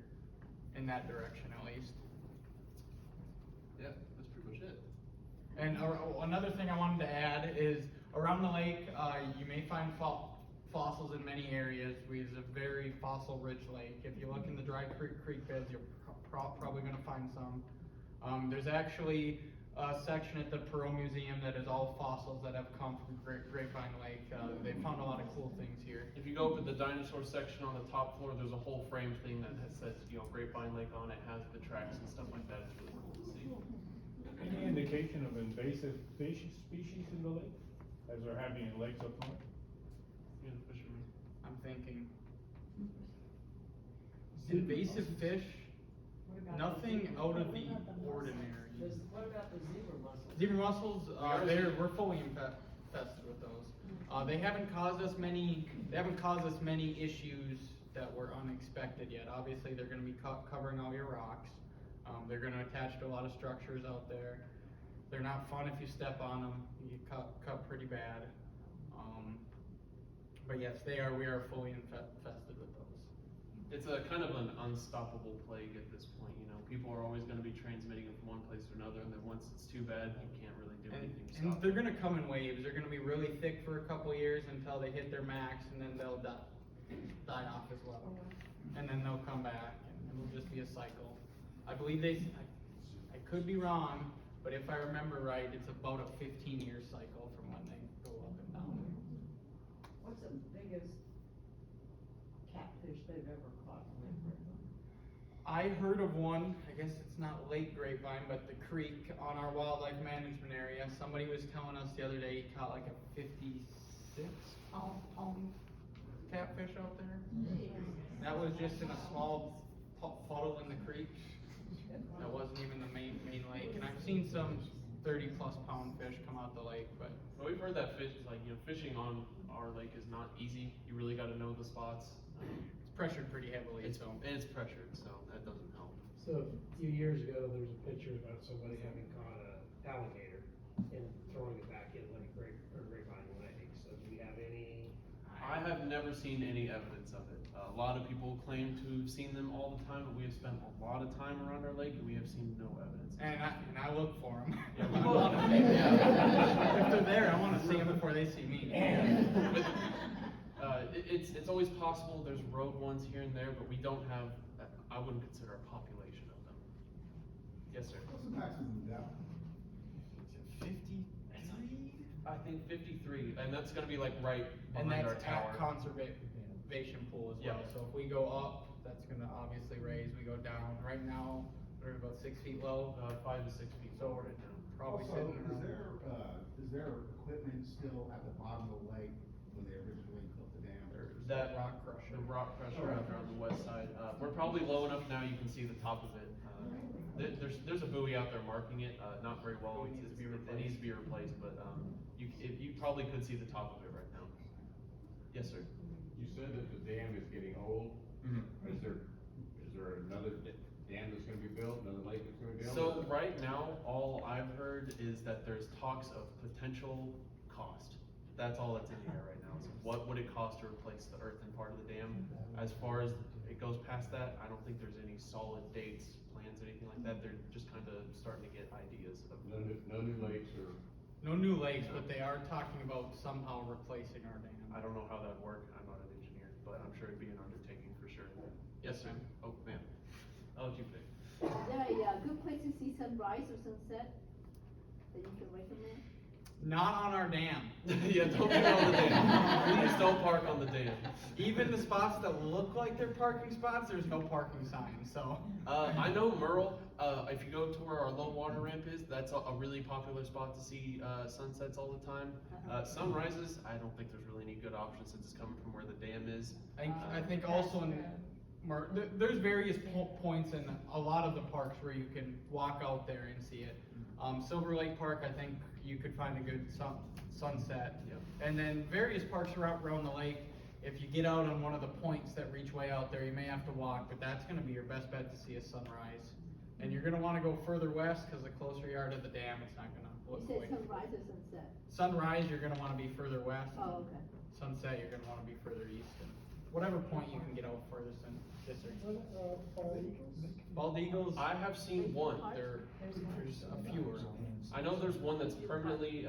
Speaker 1: in that direction at least.
Speaker 2: Yeah, that's pretty much it.
Speaker 1: And another thing I wanted to add is, around the lake, you may find fossils in many areas. It's a very fossil-rich lake. If you look in the dry creek beds, you're probably going to find some. There's actually a section at the Perot Museum that is all fossils that have come from Grapevine Lake. They found a lot of cool things here.
Speaker 2: If you go up to the dinosaur section on the top floor, there's a whole frame thing that says, you know, Grapevine Lake on it, has the tracks and stuff like that. It's really cool to see.
Speaker 3: Any indication of invasive fish species in the lake, as they're having in lakes up north?
Speaker 2: Yeah, the fishermen.
Speaker 1: I'm thinking invasive fish, nothing out of the ordinary.
Speaker 12: What about the zebra mussels?
Speaker 1: Zebra mussels, we're fully infested with those. They haven't caused us many issues that were unexpected yet. Obviously, they're going to be covering all your rocks. They're going to attach to a lot of structures out there. They're not fun if you step on them. You get cut pretty bad. But yes, we are fully infested with those.
Speaker 2: It's a kind of an unstoppable plague at this point. You know, people are always going to be transmitting it from one place to another, and then once it's too bad, you can't really do anything to
Speaker 1: And
Speaker 2: stop
Speaker 1: they're
Speaker 2: it.
Speaker 1: going to come in waves. They're going to be really thick for a couple years until they hit their max, and then they'll die off as well. And then they'll come back, and it'll just be a cycle. I believe I could be wrong, but if I remember right, it's about a 15-year cycle from when they go up and down.
Speaker 12: What's the biggest catfish they've ever caught in Lake Grapevine?
Speaker 1: I heard of one, I guess it's not Lake Grapevine, but the creek on our wildlife management area. Somebody was telling us the other day he caught like a 56-pound catfish out there. That was just in a small puddle in the creek. That wasn't even the main lake. And I've seen some 30-plus pound fish come out the lake, but
Speaker 2: We've heard that fish, like, you know, fishing on our lake is not easy. You really got to know the spots.
Speaker 1: it's pressured pretty heavily,
Speaker 2: And
Speaker 1: so.
Speaker 2: it's pressured, so that doesn't help.
Speaker 11: So a few years ago, there was a picture about somebody having caught an alligator and throwing it back in Grapevine Lake. So do we have any?
Speaker 2: I have never seen any evidence of it. A lot of people claim to have seen them all the time, but we have spent a lot of time around our lake and we have seen no evidence.
Speaker 1: And I look for them.
Speaker 2: Yeah, we
Speaker 1: I
Speaker 2: will.
Speaker 1: wanna see them. If they're there, I want to see them before they see me.
Speaker 2: It's always possible. There's rogue ones here and there, but we don't have. I wouldn't consider a population of them. Yes, sir.
Speaker 5: What's the maximum depth?
Speaker 1: 53?
Speaker 2: I think 53, and that's gonna be like right
Speaker 1: And
Speaker 2: behind
Speaker 1: that's
Speaker 2: our tower.
Speaker 1: at conservation pool as well.
Speaker 2: Yeah.
Speaker 1: So if we go up, that's gonna obviously raise. We go down. Right now, we're about 6 feet low.
Speaker 2: 5 to 6 feet
Speaker 1: So
Speaker 2: right now.
Speaker 1: probably
Speaker 5: Also,
Speaker 1: sitting around.
Speaker 5: is there equipment still at the bottom of the lake when they originally built the dam?
Speaker 2: That
Speaker 1: rock crusher.
Speaker 2: The rock crusher out there on the west side. We're probably low enough now you can see the top of it. There's a buoy out there marking it, not very well. It needs to be replaced, but you probably could see the top of it right now. Yes, sir.
Speaker 4: You said that the dam is getting old.
Speaker 2: Mm-hmm.
Speaker 4: Is there another dam that's gonna be built, another lake that's gonna be built?
Speaker 2: So right now, all I've heard is that there's talks of potential cost. That's all that's in the air right now. So what would it cost to replace the earthen part of the dam? As far as it goes past that, I don't think there's any solid dates, plans, anything like that. They're just kind of starting to get ideas of.
Speaker 4: No new lakes or?
Speaker 1: No new lakes, but they are talking about somehow replacing our dam.
Speaker 2: I don't know how that'd work. I'm not an engineer, but I'm sure it'd be an undertaking for sure. Yes, ma'am. Oh, ma'am. I'll let you pick.
Speaker 13: Is there a good place to see sunrise or sunset that you can recommend?
Speaker 1: Not on our dam.
Speaker 2: Yeah, don't be on the dam. Please don't park on the dam.
Speaker 1: Even the spots that look like they're parking spots, there's no parking signs, so.
Speaker 2: I know Merle, if you go to where our low water ramp is, that's a really popular spot to see, sunsets all the time. Sunrises, I don't think there's really any good options since it's coming from where the dam is.
Speaker 1: I think also in, there's various points in a lot of the parks where you can walk out there and see it. Silver Lake Park, I think you could find a good sunset.
Speaker 2: Yep.
Speaker 1: And then various parks around the lake, if you get out on one of the points that reach way out there, you may have to walk, but that's gonna be your best bet to see a sunrise. And you're gonna wanna go further west, cause the closer you are to the dam, it's not gonna
Speaker 13: You
Speaker 1: look
Speaker 13: said
Speaker 1: quite.
Speaker 13: sunrise or sunset?
Speaker 1: Sunrise, you're gonna wanna be further west.
Speaker 13: Oh, okay.
Speaker 1: Sunset, you're gonna wanna be further east, and whatever point you can get out furthest in. Yes, sir. Bald eagles,
Speaker 2: I have seen one.
Speaker 1: there's a few around.
Speaker 2: I know there's one that's permanently,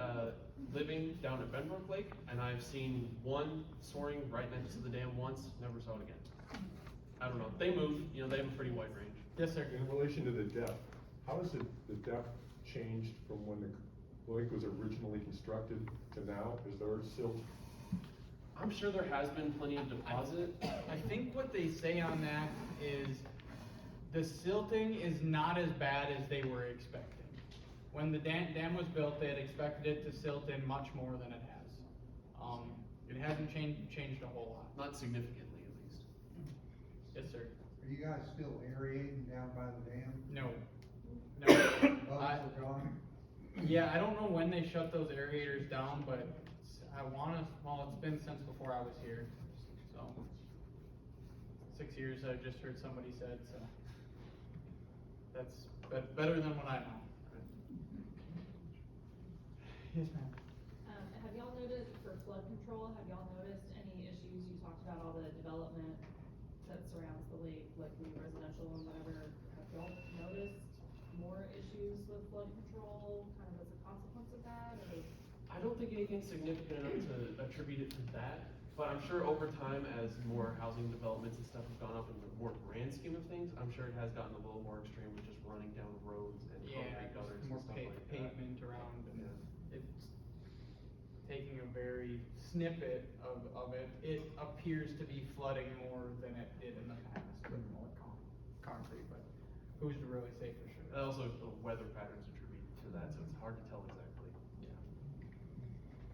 Speaker 2: living down at Benbrook Lake, and I've seen one soaring right next to the dam once, never saw it again. I don't know, they move, they have a pretty wide range.
Speaker 1: Yes, sir.
Speaker 8: In relation to the depth, how has the depth changed from when the lake was originally constructed to now? Is there silt?
Speaker 2: I'm sure there has been plenty of deposit.
Speaker 1: I think what they say on that is the silting is not as bad as they were expecting. When the dam was built, they had expected it to silt in much more than it has. It hasn't changed a whole lot.
Speaker 2: Not significantly, at least.
Speaker 1: Yes, sir.
Speaker 6: Are you guys still aerating down by the dam?
Speaker 1: No.
Speaker 6: Bugs are gone?
Speaker 1: Yeah, I don't know when they shut those aerators down, but it's been since before I was here, so. 6 years, I just heard somebody said, so. That's better than what I know. Yes, ma'am.
Speaker 10: Have y'all noticed, for flood control, have y'all noticed any issues? You talked about all the development that surrounds the lake, like the residential and whatever. Have y'all noticed more issues with flood control, kind of as a consequence of that, or?
Speaker 2: I don't think anything significant enough to attribute it to that, but I'm sure over time, as more housing developments and stuff have gone up in the more grand scheme of things, I'm sure it has gotten a little more extreme with just running down roads and concrete gutters and
Speaker 1: More
Speaker 2: stuff like that.
Speaker 1: pavement around, and
Speaker 2: Yeah.
Speaker 1: it's taking a very snippet of it. It appears to be flooding more than it did in the past with more concrete, but who's to really say for sure?
Speaker 2: And also, the weather patterns attribute to that, so it's hard to tell exactly.